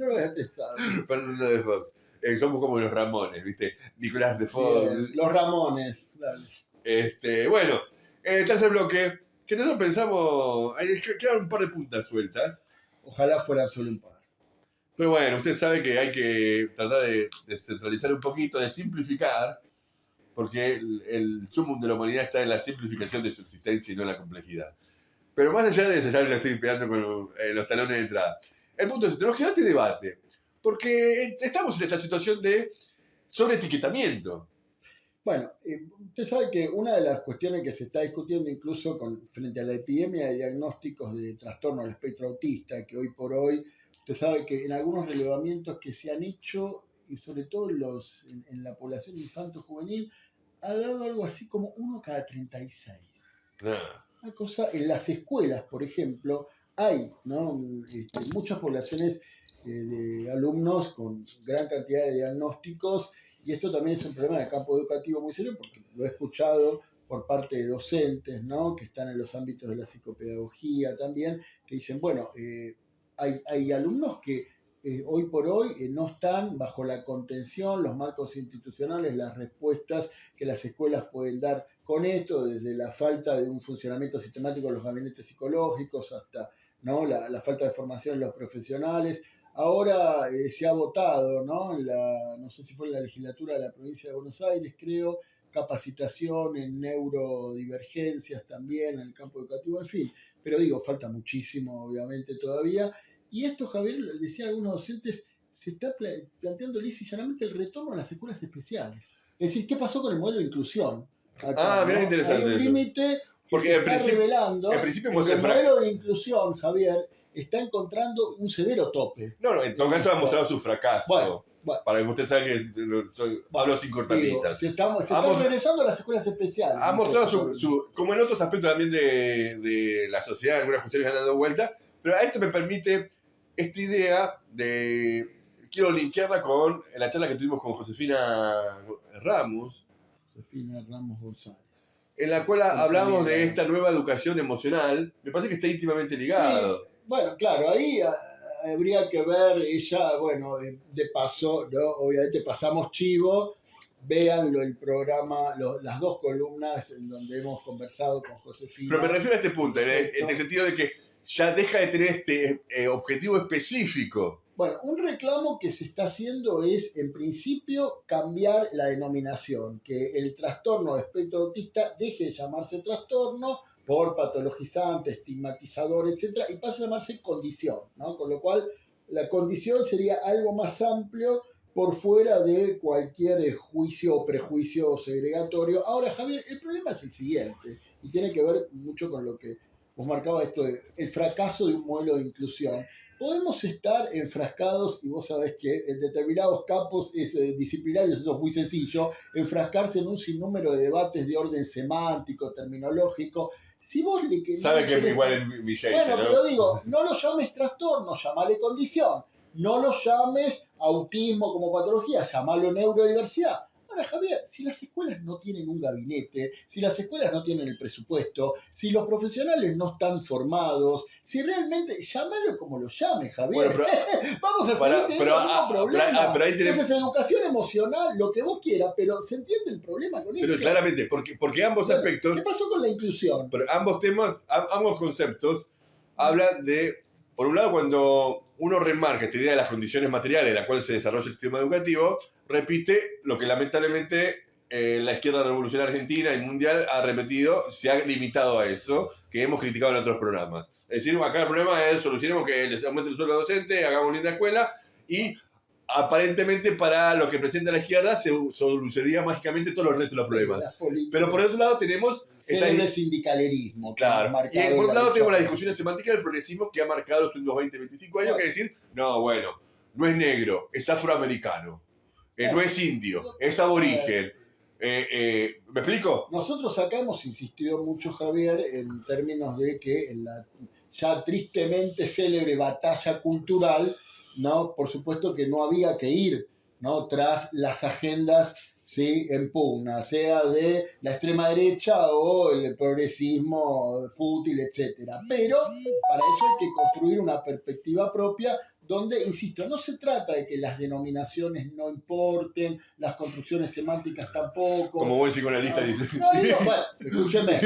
Speaker 5: lo había pensado.
Speaker 2: Fernando de Fox. Somos como los Ramones, ¿viste? Nicolás de Fox.
Speaker 5: Bien, los Ramones. Dale.
Speaker 2: Bueno, tercer bloque, que nosotros pensamos, quedaron un par de puntas sueltas.
Speaker 5: Ojalá fuera solo un par.
Speaker 2: Pero bueno, usted sabe que hay que tratar de descentralizar un poquito, de simplificar, porque el sumum de la humanidad está en la simplificación de su existencia y no en la complejidad. Pero más allá de eso, ya lo estoy pegando con los talones de entrada. El punto es, tenemos que dar este debate, porque estamos en esta situación de sobreetiquetamiento.
Speaker 5: Bueno, usted sabe que una de las cuestiones que se está discutiendo incluso frente a la epidemia de diagnósticos de trastorno del espectro autista, que hoy por hoy, usted sabe que en algunos relevamientos que se han hecho, y sobre todo en la población infanto-juvenil, ha dado algo así como 1 cada 36. Una cosa, en las escuelas, por ejemplo, hay, ¿no? Muchas poblaciones de alumnos con gran cantidad de diagnósticos, y esto también es un problema en el campo educativo muy serio, porque lo he escuchado por parte de docentes, ¿no? Que están en los ámbitos de la psicopedagogía también, que dicen, bueno, hay alumnos que hoy por hoy no están bajo la contención, los marcos institucionales, las respuestas que las escuelas pueden dar con esto, desde la falta de un funcionamiento sistemático de los gabinetes psicológicos hasta, ¿no? la falta de formación en los profesionales. Ahora se ha votado, ¿no? No sé si fue en la legislatura de la provincia de Buenos Aires, creo, capacitación en neurodivergencias también en el campo educativo, en fin. Pero digo, falta muchísimo, obviamente, todavía. Y esto, Javier, decían algunos docentes, se está planteando lisa y llanamente el retorno a las escuelas especiales. Es decir, ¿qué pasó con el modelo de inclusión? Acá,
Speaker 2: mirá,
Speaker 5: ¿no?
Speaker 2: interesante.
Speaker 5: Hay un límite que se está revelando. El modelo de inclusión, Javier, está encontrando un severo tope.
Speaker 2: No, en todo caso ha mostrado su fracaso.
Speaker 5: Bueno.
Speaker 2: Para que usted sabe que hablo sin cortapisas.
Speaker 5: Se están regresando a las escuelas especiales.
Speaker 2: Ha mostrado como en otros aspectos también de la sociedad, algunas cuestiones han dado vuelta, pero a esto me permite esta idea de, quiero linkearla con la charla que tuvimos con Josefina Ramos
Speaker 5: González,
Speaker 2: en la cual hablamos de esta nueva educación emocional. Me parece que está íntimamente ligado.
Speaker 5: Sí. Bueno, claro, ahí habría que ver ella, bueno, de paso, ¿no? Obviamente pasamos chivo, véanlo el programa, las dos columnas en donde hemos conversado con Josefina.
Speaker 2: Pero me refiero a este punto, en el sentido de que ya deja de tener este objetivo específico.
Speaker 5: Bueno, un reclamo que se está haciendo es, en principio, cambiar la denominación, que el trastorno de espectro autista deje de llamarse trastorno por patologizante, estigmatizador, etc., y pase a llamarse condición, ¿no? Con lo cual, la condición sería algo más amplio por fuera de cualquier juicio o prejuicio segregatorio. Ahora, Javier, el problema es el siguiente, y tiene que ver mucho con lo que vos marcabas, esto de el fracaso de un modelo de inclusión. Podemos estar enfrascados, y vos sabés que en determinados campos disciplinarios eso es muy sencillo, enfrascarse en un sinnúmero de debates de orden semántico, terminológico. Si vos le querés...
Speaker 2: Sabe que igual en Villete,
Speaker 5: bueno,
Speaker 2: ¿no?
Speaker 5: pero digo, no lo llames trastorno, llamale condición. No lo llames autismo como patología, llamalo neurodiversidad. Ahora, Javier, si las escuelas no tienen un gabinete, si las escuelas no tienen el presupuesto, si los profesionales no están formados, si realmente, llámalo como lo llames, Javier.
Speaker 2: Bueno,
Speaker 5: vamos a seguir teniendo el mismo problema.
Speaker 2: Pero ahí tenemos...
Speaker 5: Entonces, educación emocional, lo que vos quieras, pero ¿se entiende el problema con esto?
Speaker 2: Pero claramente, porque ambos aspectos...
Speaker 5: ¿Qué pasó con la inclusión?
Speaker 2: Pero ambos conceptos hablan de, por un lado, cuando uno remarca esta idea de las condiciones materiales en las cuales se desarrolla el sistema educativo, repite lo que lamentablemente la izquierda revolucionaria argentina y mundial ha repetido, se ha limitado a eso, que hemos criticado en otros programas. Es decir, acá el problema es solucionemos que les aumente el sueldo docente, hagamos linda escuela, y aparentemente para lo que presenta la izquierda se solucionaría mágicamente todos los restos de los problemas. Pero por otro lado tenemos...
Speaker 5: el sindicalerismo.
Speaker 2: Claro. Y por otro lado tenemos la discusión semántica del progresismo que ha marcado los últimos 20, 25 años, que decir, no, bueno, no es negro, es afroamericano. No es indio, es aborigen. ¿Me explico?
Speaker 5: Nosotros acá hemos insistido mucho, Javier, en términos de que en la ya tristemente célebre batalla cultural, ¿no? Por supuesto que no había que ir, ¿no? Tras las agendas ¿sí? En pugna, sea de la extrema derecha o el progresismo fútil, etcétera. Pero para eso hay que construir una perspectiva propia donde, insisto, no se trata de que las denominaciones no importen, las construcciones semánticas tampoco.
Speaker 2: Como buen psicoanalista dice.
Speaker 5: No, digo, bueno, escúcheme,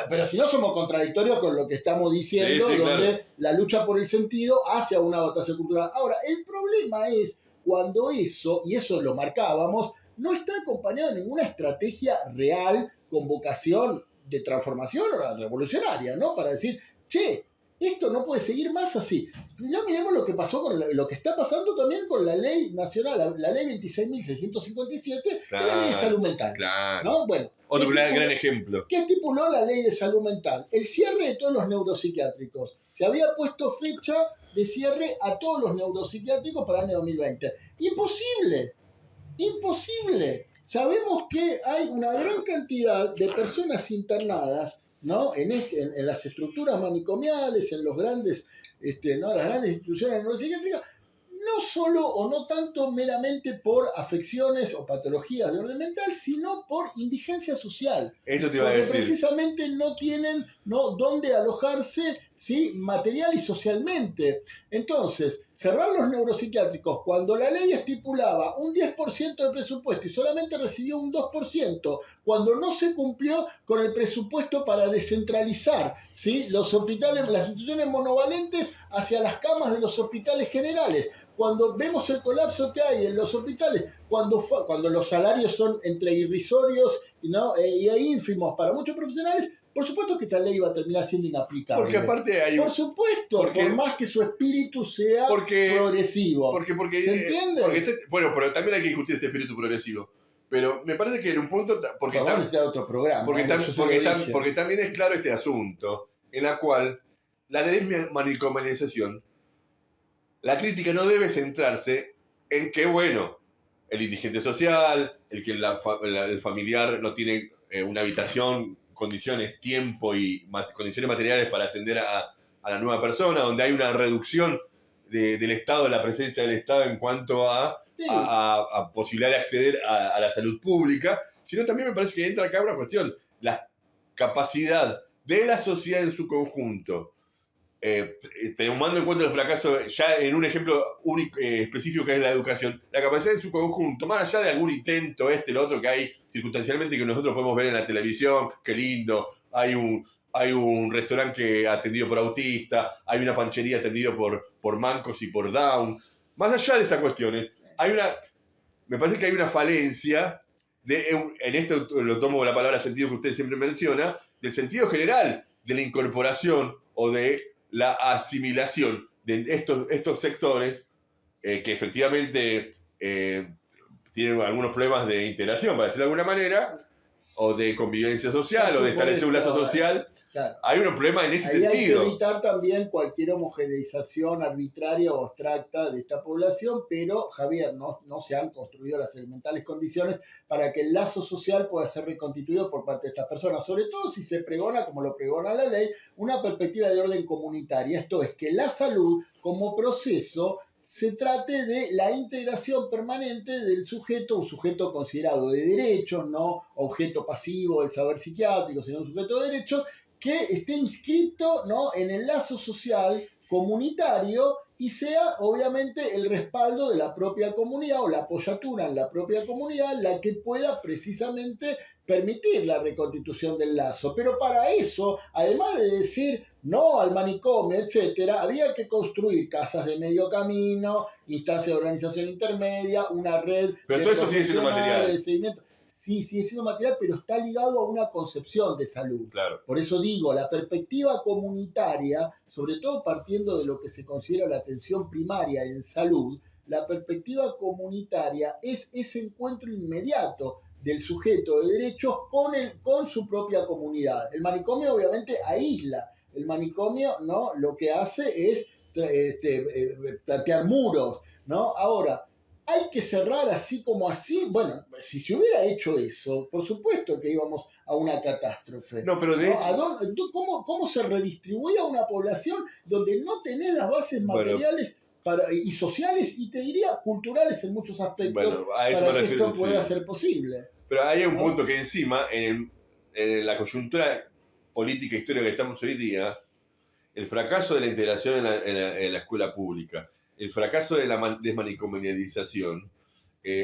Speaker 5: pero si no somos contradictorios con lo que estamos diciendo,
Speaker 2: sí,
Speaker 5: donde
Speaker 2: claro,
Speaker 5: la lucha por el sentido hacia una batalla cultural. Ahora, el problema es cuando eso, y eso lo marcábamos, no está acompañado de ninguna estrategia real con vocación de transformación o revolucionaria, ¿no? Para decir, che, esto no puede seguir más así. Ya miremos lo que pasó con lo que está pasando también con la ley nacional, la ley 26.657,
Speaker 2: claro,
Speaker 5: que es la ley de salud mental.
Speaker 2: Claro.
Speaker 5: ¿No? Bueno,
Speaker 2: Otro gran ejemplo.
Speaker 5: ¿qué estipuló la ley de salud mental? El cierre de todos los neuropsiquiátricos. Se había puesto fecha de cierre a todos los neuropsiquiátricos para el año 2020. Imposible. Imposible. Sabemos que hay una gran cantidad de personas internadas, ¿no? En las estructuras manicomiales, en los grandes, ¿no? Las grandes instituciones neuropsiquiátricas, no solo o no tanto meramente por afecciones o patologías de orden mental, sino por indigencia social.
Speaker 2: Eso te iba a
Speaker 5: porque
Speaker 2: decir.
Speaker 5: precisamente no tienen, ¿no?, dónde alojarse, ¿sí?, material y socialmente. Entonces, cerrar los neuropsiquiátricos cuando la ley estipulaba un 10% de presupuesto y solamente recibió un 2%, cuando no se cumplió con el presupuesto para descentralizar, ¿sí?, los hospitales, las instituciones monovalentes hacia las camas de los hospitales generales, cuando vemos el colapso que hay en los hospitales, cuando los salarios son entre irrisorios, ¿no?, y ínfimos para muchos profesionales, por supuesto que esta ley va a terminar siendo inaplicable.
Speaker 2: Porque aparte hay...
Speaker 5: Por supuesto, por más que su espíritu sea progresivo. ¿Se entiende?
Speaker 2: Bueno, pero también hay que discutir este espíritu progresivo. Pero me parece que en un punto... Porque
Speaker 5: otro programa.
Speaker 2: Porque también es claro este asunto, en la cual la desmanicomalización, la crítica no debe centrarse en que, bueno, el indigente social, el que el familiar no tiene una habitación, condiciones, tiempo y condiciones materiales para atender a la nueva persona, donde hay una reducción del Estado, de la presencia del Estado en cuanto a posibilidad de acceder a la salud pública, sino también me parece que entra acá una cuestión, la capacidad de la sociedad en su conjunto, tomando en cuenta el fracaso, ya en un ejemplo único, específico que es la educación, la capacidad en su conjunto, más allá de algún intento, lo otro que hay circunstancialmente que nosotros podemos ver en la televisión, qué lindo, hay un restaurante atendido por autistas, hay una panchería atendido por mancos y por down. Más allá de esas cuestiones, me parece que hay una falencia, en esto lo tomo la palabra sentido que usted siempre menciona, del sentido general de la incorporación o de la asimilación de estos sectores que efectivamente tienen algunos problemas de integración, para decirlo de alguna manera, o de convivencia social, o de establecer un lazo social.
Speaker 5: Claro.
Speaker 2: Hay un problema en ese sentido.
Speaker 5: Hay que evitar también cualquier homogeneización arbitraria o abstracta de esta población, pero, Javier, no se han construido las elementales condiciones para que el lazo social pueda ser reconstituido por parte de estas personas, sobre todo si se pregona, como lo pregona la ley, una perspectiva de orden comunitaria. Esto es que la salud, como proceso, se trate de la integración permanente del sujeto, un sujeto considerado de derechos, no objeto pasivo del saber psiquiátrico, sino un sujeto de derechos, que esté inscrito, ¿no?, en el lazo social comunitario y sea obviamente el respaldo de la propia comunidad o la apoyatura en la propia comunidad la que pueda precisamente permitir la reconstitución del lazo. Pero para eso, además de decir no al manicomio, etcétera, había que construir casas de medio camino, instancias de organización intermedia, una red
Speaker 2: pero todo eso sigue siendo material.
Speaker 5: De seguimiento. Sí, sigue siendo material, pero está ligado a una concepción de salud.
Speaker 2: Claro.
Speaker 5: Por eso digo, la perspectiva comunitaria, sobre todo partiendo de lo que se considera la atención primaria en salud, la perspectiva comunitaria es ese encuentro inmediato del sujeto de derechos con su propia comunidad. El manicomio obviamente aísla. El manicomio, ¿no?, lo que hace es plantear muros, ¿no? Ahora, ¿hay que cerrar así como así? Bueno, si se hubiera hecho eso, por supuesto que íbamos a una catástrofe.
Speaker 2: No, pero de
Speaker 5: ¿Cómo se redistribuía una población donde no tenés las bases materiales y sociales y te diría culturales en muchos aspectos
Speaker 2: Bueno, a eso
Speaker 5: para
Speaker 2: me
Speaker 5: que
Speaker 2: refiero,
Speaker 5: esto pueda
Speaker 2: sí.
Speaker 5: ser posible.
Speaker 2: Pero hay un
Speaker 5: ¿no?
Speaker 2: punto que encima, en la coyuntura política e histórica que estamos hoy día, el fracaso de la integración en la escuela pública, el fracaso de la desmanicomialización,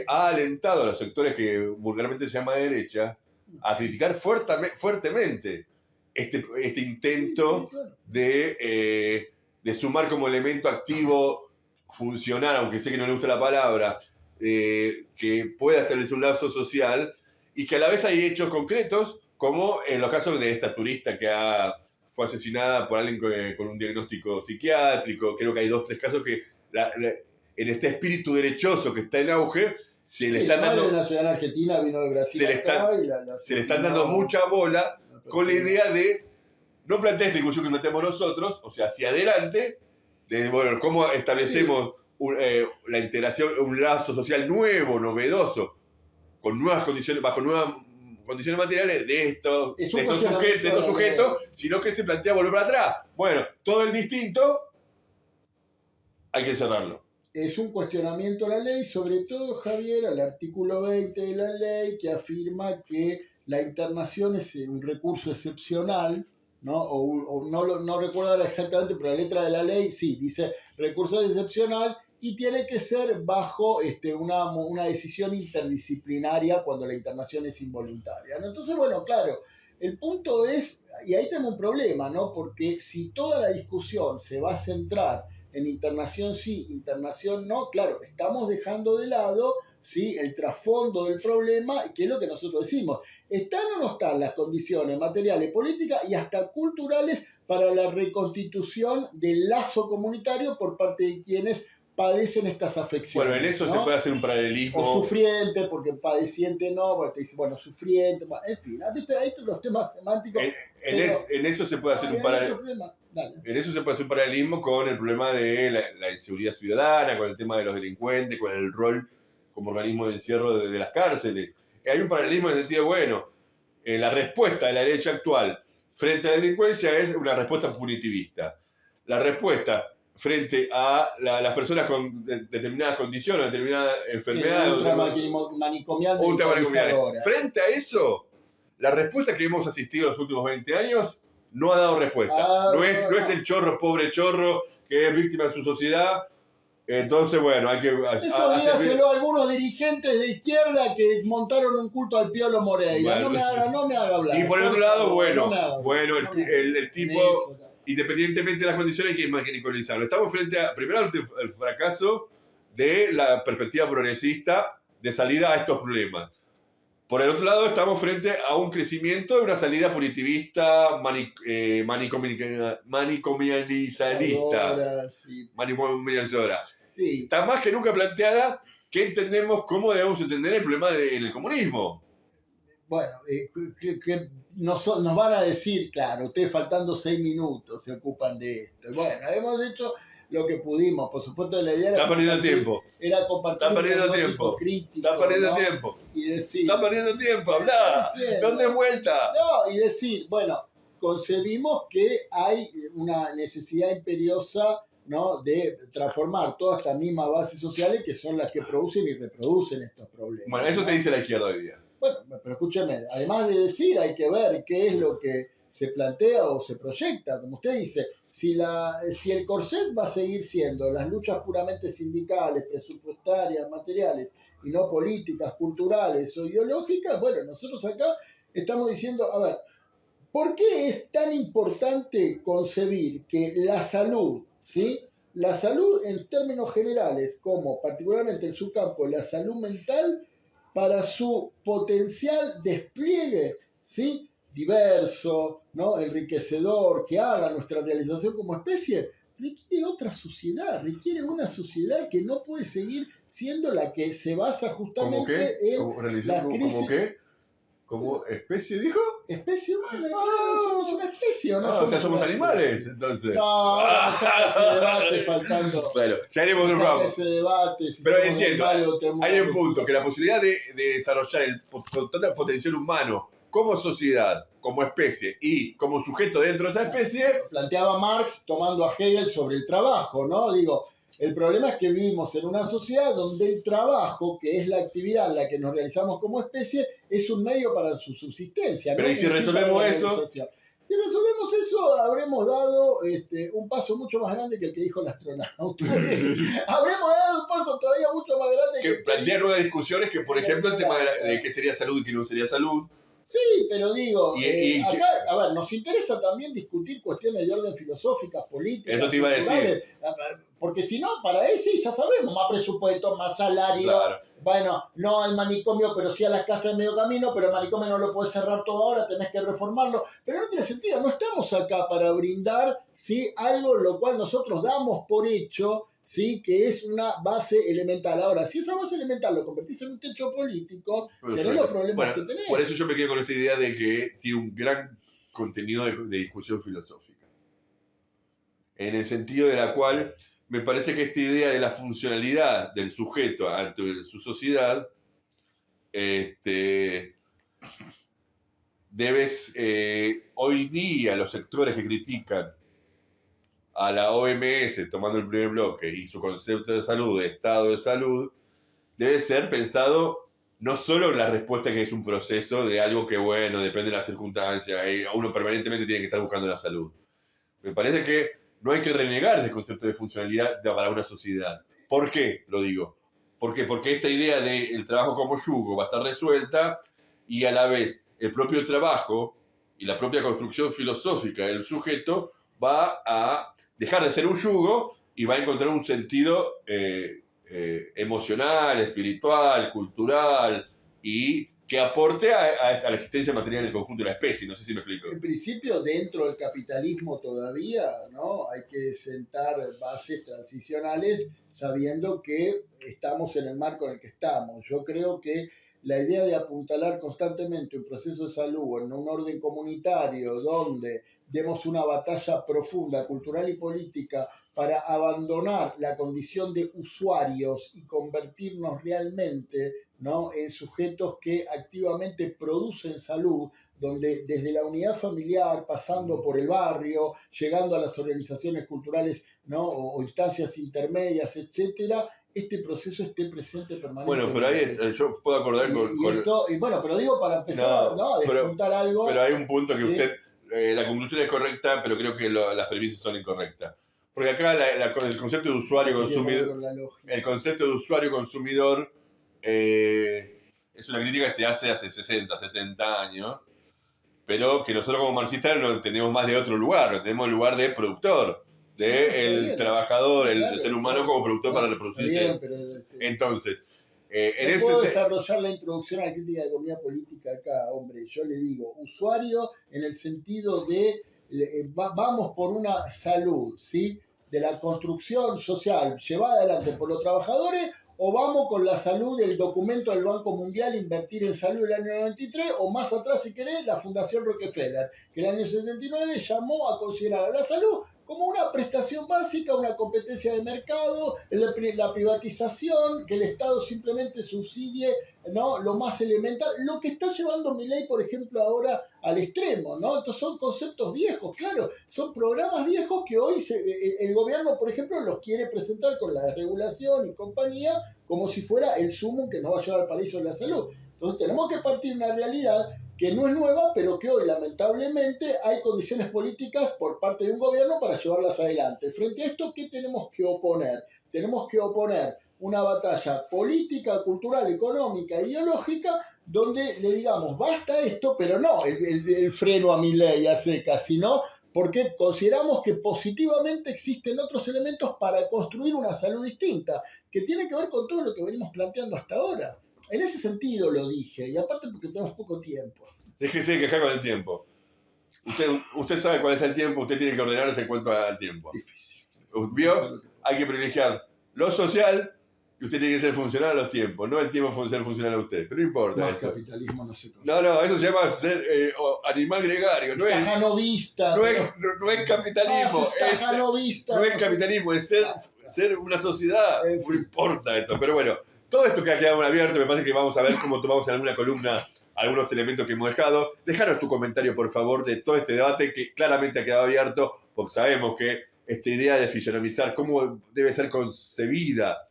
Speaker 2: ha alentado a los sectores que vulgarmente se llama derecha a criticar fuertemente este intento de sumar como elemento activo funcional, aunque sé que no le gusta la palabra, que pueda establecer un lazo social y que a la vez hay hechos concretos, como en los casos de esta turista que fue asesinada por alguien con un diagnóstico psiquiátrico. Creo que hay 2 o 3 casos que en este espíritu derechoso que está en auge se le están dando...
Speaker 5: La ciudadana argentina vino de Brasil
Speaker 2: se le están dando mucha bola con la idea de no plantear esta discusión que planteamos nosotros, o sea, hacia adelante, de bueno, cómo establecemos la integración, un lazo social nuevo, novedoso, con nuevas condiciones, bajo nuevas condiciones materiales de estos sujetos, sino que se plantea volver para atrás. Bueno, todo el distinto hay que cerrarlo.
Speaker 5: Es un cuestionamiento a la ley, sobre todo, Javier, al artículo 20 de la ley, que afirma que la internación es un recurso excepcional, ¿no? No recuerdo ahora exactamente, pero la letra de la ley sí dice recurso excepcional y tiene que ser bajo una decisión interdisciplinaria cuando la internación es involuntaria, ¿no? Entonces, bueno, claro, el punto es, y ahí tenemos un problema, ¿no? Porque si toda la discusión se va a centrar en internación sí, internación no, claro, estamos dejando de lado, ¿sí?, el trasfondo del problema, que es lo que nosotros decimos. ¿Están o no están las condiciones materiales, políticas y hasta culturales para la reconstitución del lazo comunitario por parte de quienes padecen estas afecciones?
Speaker 2: Bueno, en eso, ¿no?, se puede hacer un paralelismo.
Speaker 5: O sufriente, porque padeciente no, porque te dice, bueno, sufriente, bueno, en fin, ¿viste? Ahí están los temas semánticos.
Speaker 2: En eso se puede hacer un paralelismo. En eso se puede hacer un paralelismo con el problema de la inseguridad ciudadana, con el tema de los delincuentes, con el rol como organismo de encierro de las cárceles. Hay un paralelismo en el sentido, bueno, la respuesta de la derecha actual frente a la delincuencia es una respuesta punitivista. La respuesta frente a las personas con determinadas condiciones, determinadas enfermedades.
Speaker 5: Ultramanicomial.
Speaker 2: Frente a eso, la respuesta que hemos asistido en los últimos 20 años no ha dado respuesta. No es el chorro, pobre chorro, que es víctima de su sociedad. Entonces, bueno, hay que...
Speaker 5: Eso dígaselo a algunos dirigentes de izquierda que montaron un culto al Piolo Moreira. Bueno, no me haga hablar.
Speaker 2: Y por el otro lado, el tipo... Independientemente de las condiciones, hay que manicomializarlo. Estamos frente a, primero, al fracaso de la perspectiva progresista de salida a estos problemas. Por el otro lado, estamos frente a un crecimiento de una salida punitivista manicomializadora. Sí. Está más que nunca planteada que entendemos cómo debemos entender el problema en el comunismo.
Speaker 5: Bueno, que nos van a decir, claro, ustedes faltando 6 minutos se ocupan de esto. Bueno, hemos hecho lo que pudimos, por supuesto la idea
Speaker 2: era perdiendo tiempo.
Speaker 5: Era compartir
Speaker 2: un diagnóstico crítico. Está perdiendo tiempo.
Speaker 5: Y decir,
Speaker 2: está perdiendo tiempo, hablá, ¿dónde vuelta?
Speaker 5: No, y decir, bueno, concebimos que hay una necesidad imperiosa, ¿no?, de transformar todas estas mismas bases sociales que son las que producen y reproducen estos problemas.
Speaker 2: Bueno, eso te dice la izquierda hoy día.
Speaker 5: Bueno, pero escúcheme, además de decir, hay que ver qué es lo que se plantea o se proyecta. Como usted dice, si el corset va a seguir siendo las luchas puramente sindicales, presupuestarias, materiales, y no políticas, culturales o ideológicas, bueno, nosotros acá estamos diciendo, a ver, ¿por qué es tan importante concebir que la salud, ¿sí?, la salud en términos generales, como particularmente en su campo, la salud mental, para su potencial despliegue, ¿sí?, diverso, ¿no?, enriquecedor, que haga nuestra realización como especie, requiere otra sociedad, requiere una sociedad que no puede seguir siendo la que se basa justamente en la crisis.
Speaker 2: ¿Cómo qué? ¿Como especie, dijo?
Speaker 5: Especie humana, somos una especie, ¿o no?
Speaker 2: O sea, somos animales, entonces.
Speaker 5: No, ahora nos saca ese debate faltando.
Speaker 2: Bueno, ya haremos un programa.
Speaker 5: Ese debate, si
Speaker 2: pero entiendo, hay un punto, que la posibilidad de desarrollar el total potencial humano como sociedad, como especie y como sujeto dentro de esa especie...
Speaker 5: Planteaba Marx tomando a Hegel sobre el trabajo, ¿no? Digo, El problema es que vivimos en una sociedad donde el trabajo, que es la actividad en la que nos realizamos como especie, es un medio para su subsistencia.
Speaker 2: Pero
Speaker 5: ¿no?
Speaker 2: ¿y si resolvemos eso?
Speaker 5: Si resolvemos eso, habremos dado un paso mucho más grande que el que dijo el astronauta. Habremos dado un paso todavía mucho más grande
Speaker 2: que plantea nuevas discusiones, que por ejemplo el tema de qué sería salud y qué no sería salud.
Speaker 5: Sí, pero digo, acá, a ver, nos interesa también discutir cuestiones de orden filosóficas, políticas.
Speaker 2: Eso te iba a decir.
Speaker 5: Porque si no, para eso ya sabemos, más presupuesto, más salario.
Speaker 2: Claro.
Speaker 5: Bueno, no al manicomio, pero sí a las casas de medio camino, pero el manicomio no lo puedes cerrar todo ahora, tenés que reformarlo. Pero no tiene sentido, no estamos acá para brindar, ¿sí?, algo lo cual nosotros damos por hecho, ¿sí?, que es una base elemental. Ahora, si esa base elemental lo convertís en un techo político, tenés los problemas que tenés.
Speaker 2: Por eso yo me quedo con esta idea de que tiene un gran contenido de discusión filosófica. En el sentido de la cual me parece que esta idea de la funcionalidad del sujeto ante su sociedad hoy día los sectores que critican a la OMS, tomando el primer bloque, y su concepto de salud, de estado de salud, debe ser pensado no solo en la respuesta, que es un proceso de algo que, bueno, depende de las circunstancias, uno permanentemente tiene que estar buscando la salud. Me parece que no hay que renegar del concepto de funcionalidad para una sociedad. ¿Por qué lo digo? ¿Por qué? Porque esta idea del trabajo como yugo va a estar resuelta, y a la vez el propio trabajo y la propia construcción filosófica del sujeto va a dejar de ser un yugo y va a encontrar un sentido emocional, espiritual, cultural, y que aporte a la existencia material del conjunto de la especie. No sé si me explico.
Speaker 5: En principio, dentro del capitalismo todavía, ¿no?, hay que sentar bases transicionales sabiendo que estamos en el marco en el que estamos. Yo creo que la idea de apuntalar constantemente un proceso de salud en un orden comunitario donde demos una batalla profunda, cultural y política, para abandonar la condición de usuarios y convertirnos realmente, ¿no?, en sujetos que activamente producen salud, donde desde la unidad familiar, pasando por el barrio, llegando a las organizaciones culturales, ¿no?, o instancias intermedias, etcétera, este proceso esté presente permanentemente.
Speaker 2: Bueno, pero ahí yo puedo acordar
Speaker 5: bueno, pero digo, para empezar a despuntar algo.
Speaker 2: Pero hay un punto que
Speaker 5: ¿sí?
Speaker 2: usted, la conclusión es correcta, pero creo que las premisas son incorrectas. Porque acá el concepto de usuario-consumidor, el concepto de usuario-consumidor es una crítica que se hace 60, 70 años, pero que nosotros como marxistas no entendemos más de otro lugar, no tenemos el lugar de productor, del trabajador, el ser humano como productor para reproducirse. Entonces,
Speaker 5: puedo desarrollar la introducción a la crítica de economía política acá, hombre. Yo le digo, usuario en el sentido de vamos por una salud, ¿sí?, de la construcción social llevada adelante por los trabajadores, o vamos con la salud del documento del Banco Mundial, invertir en salud el año 93, o más atrás, si querés, la Fundación Rockefeller, que el año 79 llamó a considerar a la salud como una prestación básica, una competencia de mercado, la privatización, que el Estado simplemente subsidie, ¿no?, lo más elemental, lo que está llevando Milei, por ejemplo, ahora al extremo, ¿no? Entonces son conceptos viejos, claro, son programas viejos que hoy el gobierno, por ejemplo, los quiere presentar con la desregulación y compañía como si fuera el sumum que nos va a llevar al paraíso de la salud. Entonces tenemos que partir de una realidad que no es nueva, pero que hoy lamentablemente hay condiciones políticas por parte de un gobierno para llevarlas adelante. Frente a esto, ¿qué tenemos que oponer? Tenemos que oponer una batalla política, cultural, económica, ideológica, donde le digamos, basta esto, pero no el freno a Milei a secas, sino porque consideramos que positivamente existen otros elementos para construir una salud distinta, que tiene que ver con todo lo que venimos planteando hasta ahora. En ese sentido lo dije, y aparte porque tenemos poco tiempo.
Speaker 2: Déjese de quejar con el tiempo. Usted sabe cuál es el tiempo, usted tiene que ordenarse en cuanto al tiempo.
Speaker 5: Difícil.
Speaker 2: ¿Vio? Hay que privilegiar lo social, y usted tiene que ser funcional a los tiempos, no el tiempo ser funcional a usted. Pero no importa.
Speaker 5: Más capitalismo no se consigue.
Speaker 2: No, eso se ser animal gregario. No
Speaker 5: Cajanovista.
Speaker 2: No es capitalismo.
Speaker 5: No
Speaker 2: es capitalismo, es ser una sociedad. No importa esto, pero bueno. Todo esto que ha quedado abierto, me parece que vamos a ver cómo tomamos en alguna columna algunos elementos que hemos dejado. Dejaros tu comentario, por favor, de todo este debate que claramente ha quedado abierto, porque sabemos que esta idea de fisionomizar cómo debe ser concebida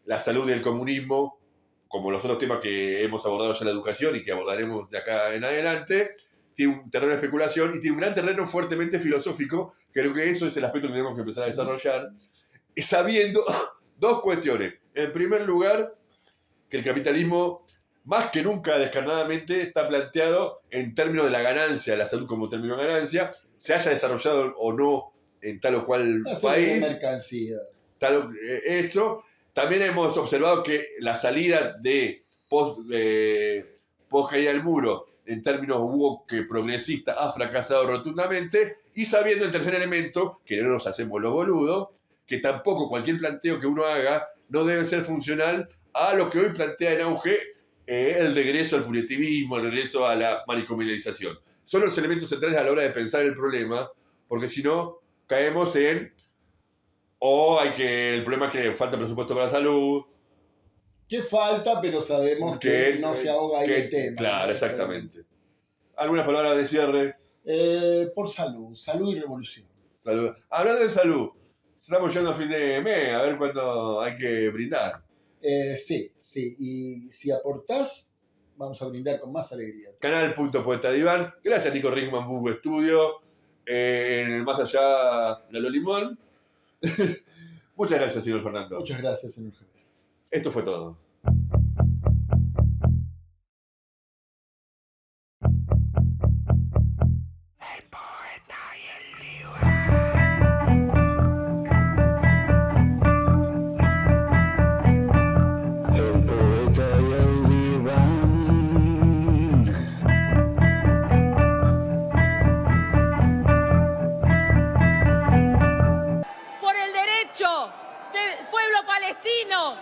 Speaker 2: la salud del comunismo, como los otros temas que hemos abordado ya en la educación y que abordaremos de acá en adelante, tiene un terreno de especulación y tiene un gran terreno fuertemente filosófico. Creo que eso es el aspecto que tenemos que empezar a desarrollar, sabiendo dos cuestiones. En primer lugar, que el capitalismo, más que nunca descarnadamente, está planteado en términos de la ganancia, la salud como término de ganancia, se haya desarrollado o no en tal o cual país.
Speaker 5: Mercancía.
Speaker 2: Eso. También hemos observado que la salida de post caída del muro, en términos woke progresista, ha fracasado rotundamente, y sabiendo el tercer elemento, que no nos hacemos los boludos, que tampoco cualquier planteo que uno haga no debe ser funcional a lo que hoy plantea en auge el regreso al punitivismo, el regreso a la manicomialización. Son los elementos centrales a la hora de pensar el problema, porque si no, caemos en el problema es que falta presupuesto para la salud.
Speaker 5: Que falta, pero sabemos que no se ahoga ahí el tema.
Speaker 2: Claro, exactamente. ¿Algunas palabras de cierre?
Speaker 5: Por salud y revolución.
Speaker 2: Salud. Hablando de salud, estamos yendo a fin de mes, a ver cuándo hay que brindar.
Speaker 5: Sí, y si aportás, vamos a brindar con más alegría.
Speaker 2: Canal.poeta Diván. Gracias, Nico Rickman, Bugo Estudio. En el Más Allá, Lalo Limón. Muchas gracias, señor Fernando.
Speaker 5: Muchas gracias, señor Javier.
Speaker 2: Esto fue todo.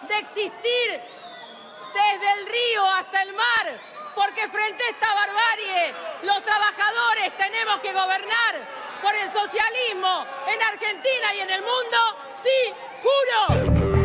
Speaker 4: De existir desde el río hasta el mar, porque frente a esta barbarie los trabajadores tenemos que gobernar por el socialismo en Argentina y en el mundo. ¡Sí, juro!